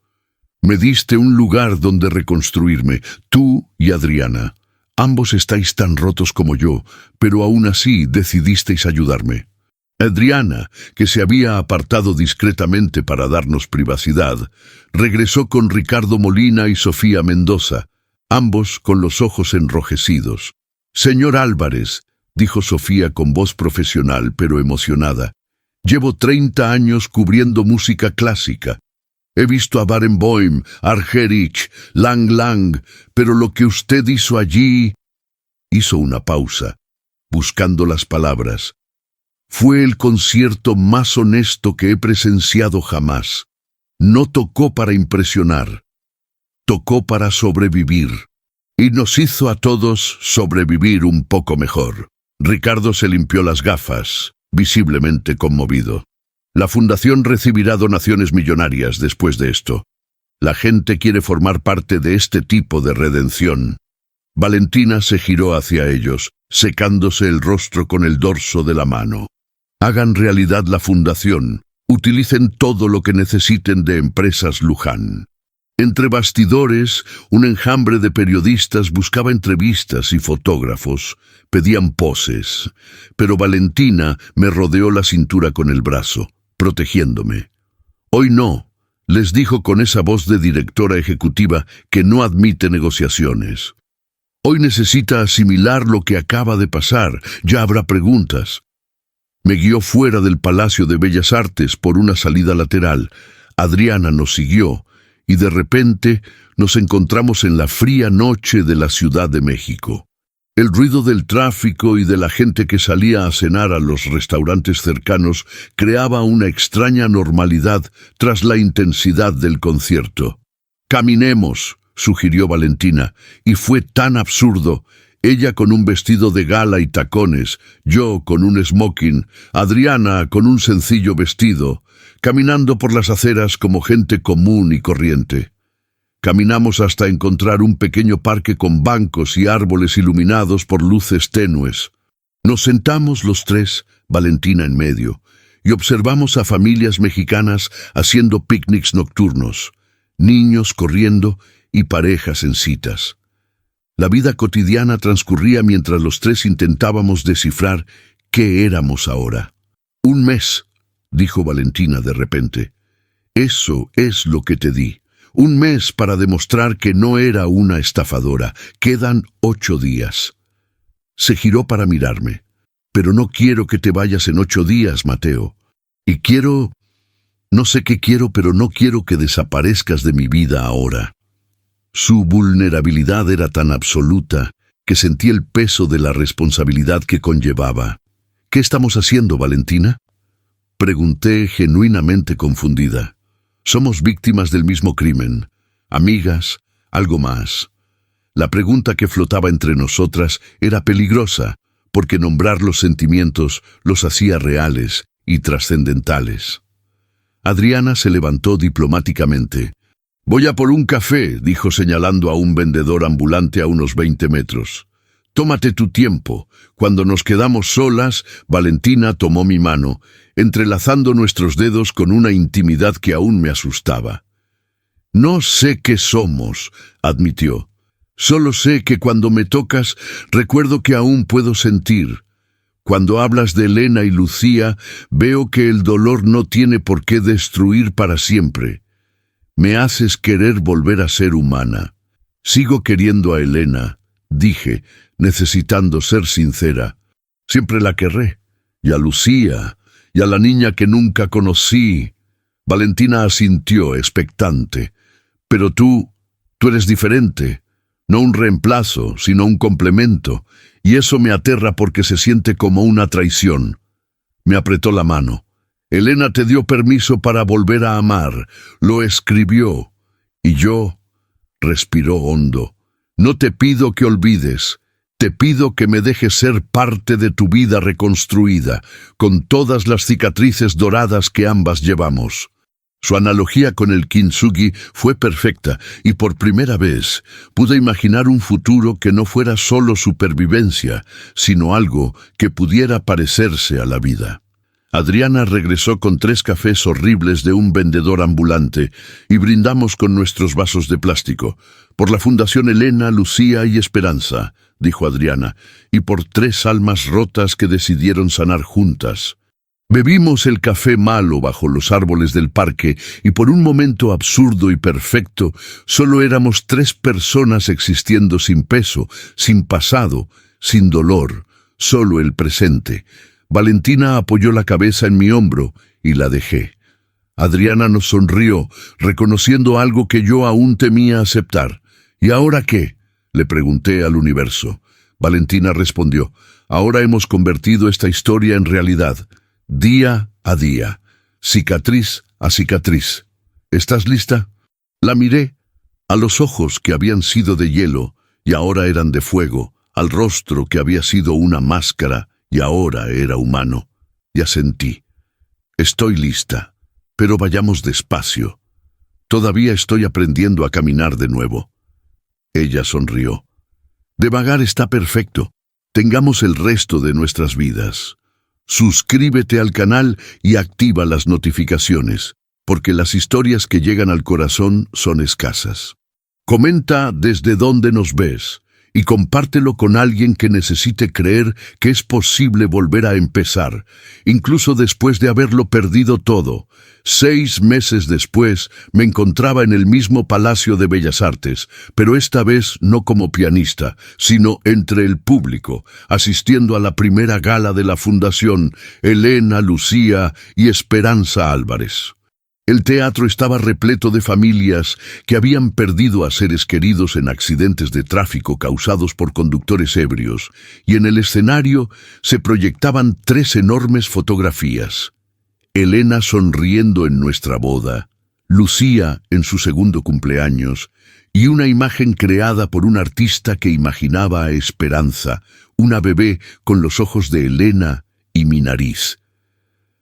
«Me diste un lugar donde reconstruirme, tú y Adriana. Ambos estáis tan rotos como yo, pero aún así decidisteis ayudarme. Adriana, que se había apartado discretamente para darnos privacidad, regresó con Ricardo Molina y Sofía Mendoza, ambos con los ojos enrojecidos. «Señor Álvarez», dijo Sofía con voz profesional pero emocionada, «llevo 30 años cubriendo música clásica. He visto a Barenboim, Argerich, Lang Lang, pero lo que usted hizo allí...» Hizo una pausa, buscando las palabras. «Fue el concierto más honesto que he presenciado jamás. No tocó para impresionar, tocó para sobrevivir. Y nos hizo a todos sobrevivir un poco mejor». Ricardo se limpió las gafas, visiblemente conmovido. «La fundación recibirá donaciones millonarias después de esto. La gente quiere formar parte de este tipo de redención». Valentina se giró hacia ellos, secándose el rostro con el dorso de la mano. «Hagan realidad la fundación. Utilicen todo lo que necesiten de Empresas Luján». Entre bastidores, un enjambre de periodistas buscaba entrevistas y fotógrafos, pedían poses, pero Valentina me rodeó la cintura con el brazo, protegiéndome. «Hoy no», les dijo con esa voz de directora ejecutiva que no admite negociaciones. «Hoy necesita asimilar lo que acaba de pasar, ya habrá preguntas». Me guió fuera del Palacio de Bellas Artes por una salida lateral. Adriana nos siguió, y de repente nos encontramos en la fría noche de la Ciudad de México. El ruido del tráfico y de la gente que salía a cenar a los restaurantes cercanos creaba una extraña normalidad tras la intensidad del concierto. «Caminemos», sugirió Valentina, y fue tan absurdo. Ella con un vestido de gala y tacones, yo con un smoking, Adriana con un sencillo vestido, caminando por las aceras como gente común y corriente. Caminamos hasta encontrar un pequeño parque con bancos y árboles iluminados por luces tenues. Nos sentamos los tres, Valentina en medio, y observamos a familias mexicanas haciendo picnics nocturnos, niños corriendo y parejas en citas. La vida cotidiana transcurría mientras los tres intentábamos descifrar qué éramos ahora. «Un mes», dijo Valentina de repente. «Eso es lo que te di. Un mes para demostrar que no era una estafadora. Quedan 8 días». Se giró para mirarme. «Pero no quiero que te vayas en 8 días, Mateo. Y quiero... no sé qué quiero, pero no quiero que desaparezcas de mi vida ahora». Su vulnerabilidad era tan absoluta que sentí el peso de la responsabilidad que conllevaba. «¿Qué estamos haciendo, Valentina?», pregunté genuinamente confundida. «Somos víctimas del mismo crimen. Amigas, algo más». La pregunta que flotaba entre nosotras era peligrosa, porque nombrar los sentimientos los hacía reales y trascendentales. Adriana se levantó diplomáticamente. «Voy a por un café», dijo señalando a un vendedor ambulante a unos 20 metros. «Tómate tu tiempo». Cuando nos quedamos solas, Valentina tomó mi mano, entrelazando nuestros dedos con una intimidad que aún me asustaba. «No sé qué somos», admitió. «Solo sé que cuando me tocas, recuerdo que aún puedo sentir. Cuando hablas de Elena y Lucía, veo que el dolor no tiene por qué destruir para siempre. Me haces querer volver a ser humana. Sigo queriendo a Elena», dije, necesitando ser sincera. «Siempre la querré. Y a Lucía, y a la niña que nunca conocí». Valentina asintió, expectante. «Pero tú eres diferente. No un reemplazo, sino un complemento. Y eso me aterra porque se siente como una traición». Me apretó la mano. «Elena te dio permiso para volver a amar. Lo escribió. Y yo...» respiró hondo. «No te pido que olvides. Te pido que me dejes ser parte de tu vida reconstruida, con todas las cicatrices doradas que ambas llevamos». Su analogía con el kintsugi fue perfecta, y por primera vez pude imaginar un futuro que no fuera solo supervivencia, sino algo que pudiera parecerse a la vida. Adriana regresó con 3 cafés horribles de un vendedor ambulante y brindamos con nuestros vasos de plástico. Por la Fundación Elena, Lucía y Esperanza, dijo Adriana, y por 3 almas rotas que decidieron sanar juntas. Bebimos el café malo bajo los árboles del parque y por un momento absurdo y perfecto, solo éramos 3 personas existiendo sin peso, sin pasado, sin dolor, solo el presente. Valentina apoyó la cabeza en mi hombro y la dejé. Adriana nos sonrió, reconociendo algo que yo aún temía aceptar. ¿Y ahora qué?, le pregunté al universo. Valentina respondió, ahora hemos convertido esta historia en realidad, día a día, cicatriz a cicatriz. ¿Estás lista? La miré, a los ojos que habían sido de hielo y ahora eran de fuego, al rostro que había sido una máscara y ahora era humano, y asentí. Estoy lista, pero vayamos despacio. Todavía estoy aprendiendo a caminar de nuevo. Ella sonrió. Devagar está perfecto. Tengamos el resto de nuestras vidas. Suscríbete al canal y activa las notificaciones, porque las historias que llegan al corazón son escasas. Comenta desde dónde nos ves y compártelo con alguien que necesite creer que es posible volver a empezar, incluso después de haberlo perdido todo. 6 meses después me encontraba en el mismo Palacio de Bellas Artes, pero esta vez no como pianista, sino entre el público, asistiendo a la primera gala de la Fundación Elena, Lucía y Esperanza Álvarez. El teatro estaba repleto de familias que habían perdido a seres queridos en accidentes de tráfico causados por conductores ebrios, y en el escenario se proyectaban 3 enormes fotografías. Elena sonriendo en nuestra boda, Lucía en su segundo cumpleaños, y una imagen creada por un artista que imaginaba a Esperanza, una bebé con los ojos de Elena y mi nariz.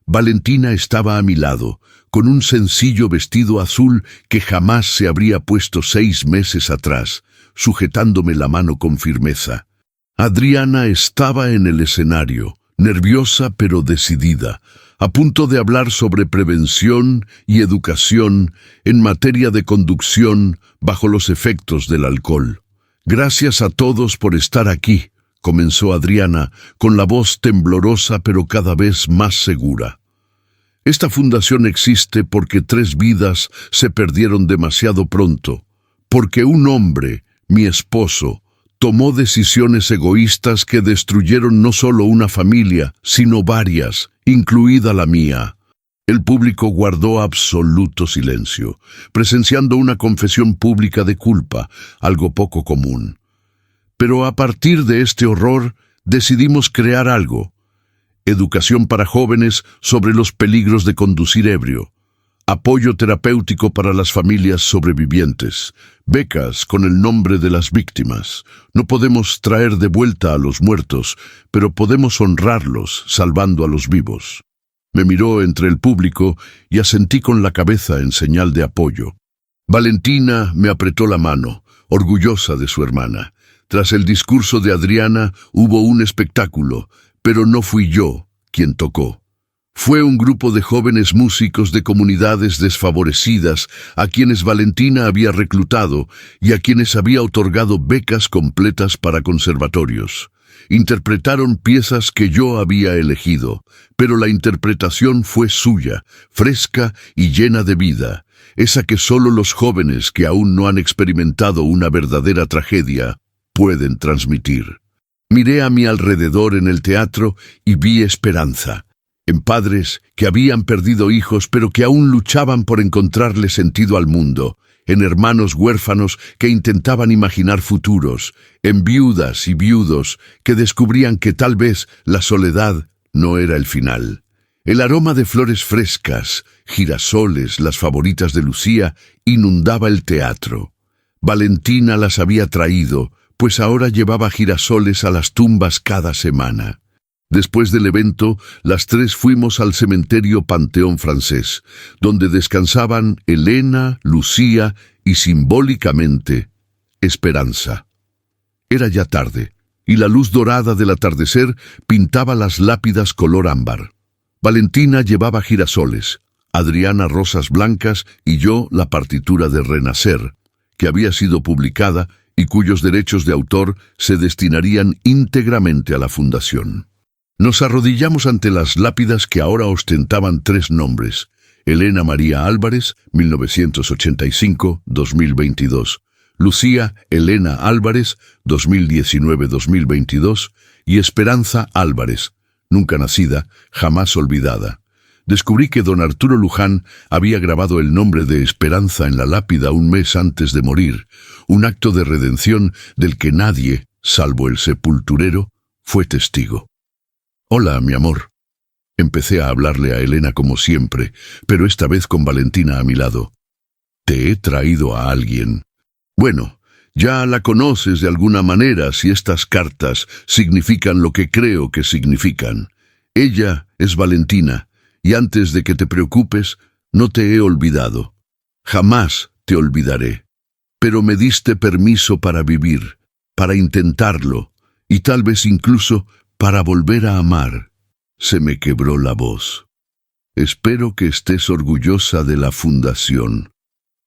Valentina estaba a mi lado, con un sencillo vestido azul que jamás se habría puesto 6 meses atrás, sujetándome la mano con firmeza. Adriana estaba en el escenario, nerviosa pero decidida, a punto de hablar sobre prevención y educación en materia de conducción bajo los efectos del alcohol. Gracias a todos por estar aquí, comenzó Adriana, con la voz temblorosa pero cada vez más segura. Esta fundación existe porque 3 vidas se perdieron demasiado pronto, porque un hombre, mi esposo, tomó decisiones egoístas que destruyeron no solo una familia, sino varias, incluida la mía. El público guardó absoluto silencio, presenciando una confesión pública de culpa, algo poco común. Pero a partir de este horror, decidimos crear algo. Educación para jóvenes sobre los peligros de conducir ebrio. Apoyo terapéutico para las familias sobrevivientes. Becas con el nombre de las víctimas. No podemos traer de vuelta a los muertos, pero podemos honrarlos salvando a los vivos. Me miró entre el público y asentí con la cabeza en señal de apoyo. Valentina me apretó la mano, orgullosa de su hermana. Tras el discurso de Adriana hubo un espectáculo, pero no fui yo quien tocó. Fue un grupo de jóvenes músicos de comunidades desfavorecidas a quienes Valentina había reclutado y a quienes había otorgado becas completas para conservatorios. Interpretaron piezas que yo había elegido, pero la interpretación fue suya, fresca y llena de vida, esa que solo los jóvenes que aún no han experimentado una verdadera tragedia pueden transmitir. Miré a mi alrededor en el teatro y vi esperanza, en padres que habían perdido hijos pero que aún luchaban por encontrarle sentido al mundo, en hermanos huérfanos que intentaban imaginar futuros, en viudas y viudos que descubrían que tal vez la soledad no era el final. El aroma de flores frescas, girasoles, las favoritas de Lucía, inundaba el teatro. Valentina las había traído, pues ahora llevaba girasoles a las tumbas cada semana. Después del evento, las 3 fuimos al cementerio Panteón Francés, donde descansaban Elena, Lucía y, simbólicamente, Esperanza. Era ya tarde, y la luz dorada del atardecer pintaba las lápidas color ámbar. Valentina llevaba girasoles, Adriana rosas blancas y yo la partitura de Renacer, que había sido publicada y cuyos derechos de autor se destinarían íntegramente a la fundación. Nos arrodillamos ante las lápidas que ahora ostentaban 3 nombres: Elena María Álvarez, 1985-2022, Lucía Elena Álvarez, 2019-2022, y Esperanza Álvarez, nunca nacida, jamás olvidada. Descubrí que don Arturo Luján había grabado el nombre de Esperanza en la lápida un mes antes de morir, un acto de redención del que nadie, salvo el sepulturero, fue testigo. «Hola, mi amor». Empecé a hablarle a Elena como siempre, pero esta vez con Valentina a mi lado. «Te he traído a alguien». «Bueno, ya la conoces de alguna manera si estas cartas significan lo que creo que significan. Ella es Valentina, y antes de que te preocupes, no te he olvidado. Jamás te olvidaré. Pero me diste permiso para vivir, para intentarlo, y tal vez incluso para volver a amar». Se me quebró la voz. «Espero que estés orgullosa de la fundación.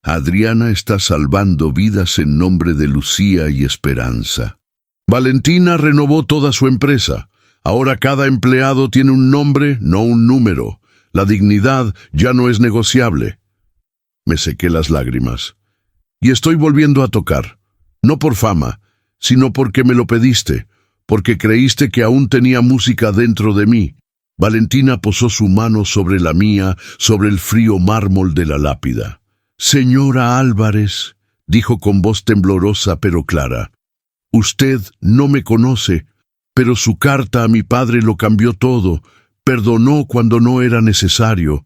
Adriana está salvando vidas en nombre de Lucía y Esperanza». Valentina renovó toda su empresa. Ahora cada empleado tiene un nombre, no un número. La dignidad ya no es negociable. Me sequé las lágrimas. Y estoy volviendo a tocar. No por fama, sino porque me lo pediste, porque creíste que aún tenía música dentro de mí. Valentina posó su mano sobre la mía, sobre el frío mármol de la lápida. «Señora Álvarez», dijo con voz temblorosa pero clara, «usted no me conoce, pero su carta a mi padre lo cambió todo. Perdonó cuando no era necesario.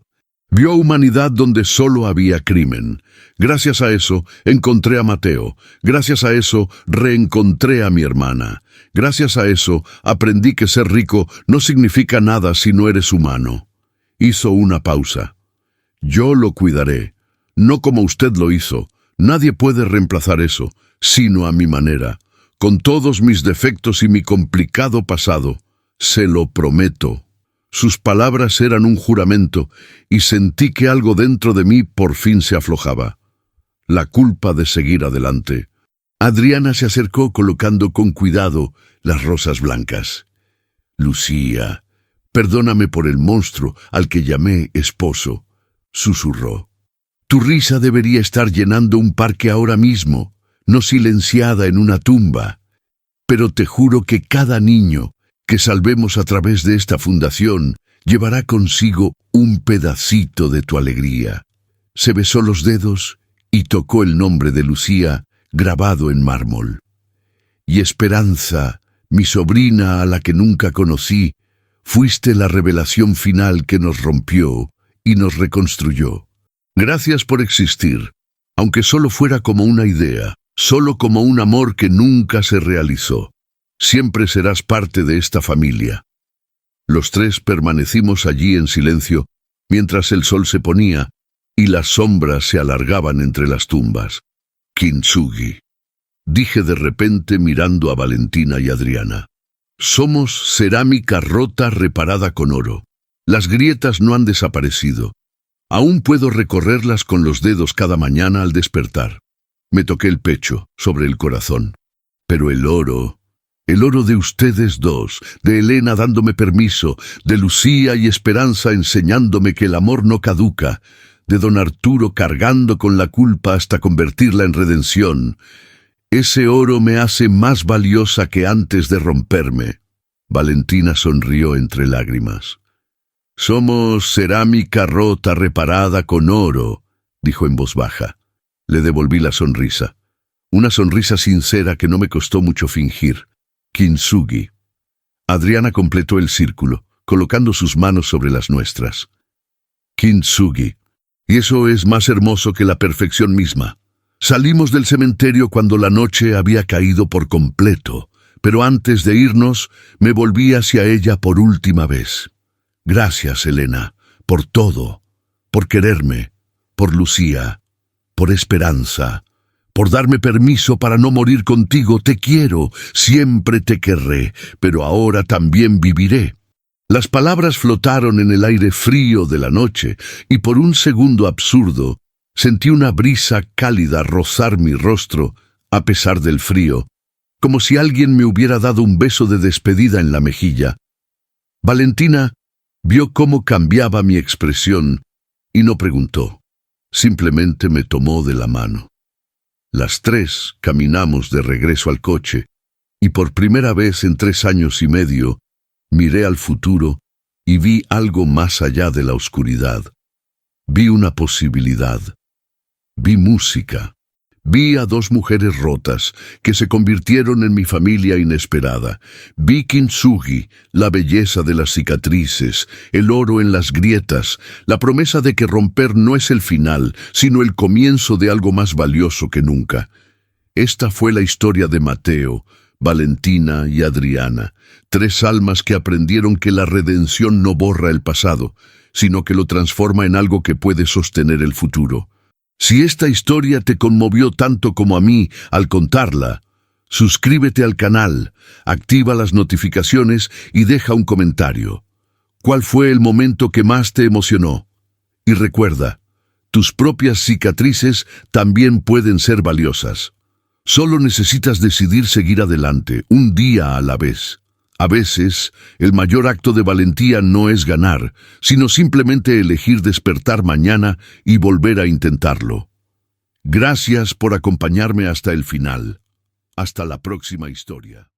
Vio humanidad donde solo había crimen. Gracias a eso encontré a Mateo. Gracias a eso reencontré a mi hermana. Gracias a eso aprendí que ser rico no significa nada si no eres humano». Hizo una pausa. «Yo lo cuidaré, no como usted lo hizo. Nadie puede reemplazar eso, sino a mi manera, con todos mis defectos y mi complicado pasado. Se lo prometo». Sus palabras eran un juramento, y sentí que algo dentro de mí por fin se aflojaba. La culpa de seguir adelante. Adriana se acercó colocando con cuidado las rosas blancas. «Lucía, perdóname por el monstruo al que llamé esposo», susurró. «Tu risa debería estar llenando un parque ahora mismo, no silenciada en una tumba. Pero te juro que cada niño que salvemos a través de esta fundación llevará consigo un pedacito de tu alegría». Se besó los dedos y tocó el nombre de Lucía grabado en mármol. «Y Esperanza, mi sobrina a la que nunca conocí, fuiste la revelación final que nos rompió y nos reconstruyó. Gracias por existir, aunque solo fuera como una idea, solo como un amor que nunca se realizó. Siempre serás parte de esta familia». Los 3 permanecimos allí en silencio, mientras el sol se ponía y las sombras se alargaban entre las tumbas. «Kintsugi», dije de repente mirando a Valentina y Adriana. «Somos cerámica rota reparada con oro. Las grietas no han desaparecido. Aún puedo recorrerlas con los dedos cada mañana al despertar». Me toqué el pecho, sobre el corazón. «Pero el oro de ustedes 2, de Elena dándome permiso, de Lucía y Esperanza enseñándome que el amor no caduca, de don Arturo cargando con la culpa hasta convertirla en redención. Ese oro me hace más valiosa que antes de romperme». Valentina sonrió entre lágrimas. «Somos cerámica rota reparada con oro», dijo en voz baja. Le devolví la sonrisa. Una sonrisa sincera que no me costó mucho fingir. «Kintsugi». Adriana completó el círculo, colocando sus manos sobre las nuestras. «Kintsugi. Y eso es más hermoso que la perfección misma. Salimos del cementerio cuando la noche había caído por completo, pero antes de irnos me volví hacia ella por última vez. Gracias, Elena, por todo, por quererme, por Lucía, por Esperanza, por darme permiso para no morir contigo. Te quiero, siempre te querré, pero ahora también viviré. Las palabras flotaron en el aire frío de la noche, y por un segundo absurdo sentí una brisa cálida rozar mi rostro a pesar del frío, como si alguien me hubiera dado un beso de despedida en la mejilla. Valentina vio cómo cambiaba mi expresión y no preguntó. Simplemente me tomó de la mano. Las tres caminamos de regreso al coche, y por primera vez en 3 años y medio, miré al futuro y vi algo más allá de la oscuridad. Vi una posibilidad. Vi música. Vi a 2 mujeres rotas que se convirtieron en mi familia inesperada. Vi kintsugi, la belleza de las cicatrices, el oro en las grietas, la promesa de que romper no es el final, sino el comienzo de algo más valioso que nunca. Esta fue la historia de Mateo, Valentina y Adriana, 3 almas que aprendieron que la redención no borra el pasado, sino que lo transforma en algo que puede sostener el futuro. Si esta historia te conmovió tanto como a mí al contarla, suscríbete al canal, activa las notificaciones y deja un comentario. ¿Cuál fue el momento que más te emocionó? Y recuerda, tus propias cicatrices también pueden ser valiosas. Solo necesitas decidir seguir adelante, un día a la vez. A veces, el mayor acto de valentía no es ganar, sino simplemente elegir despertar mañana y volver a intentarlo. Gracias por acompañarme hasta el final. Hasta la próxima historia.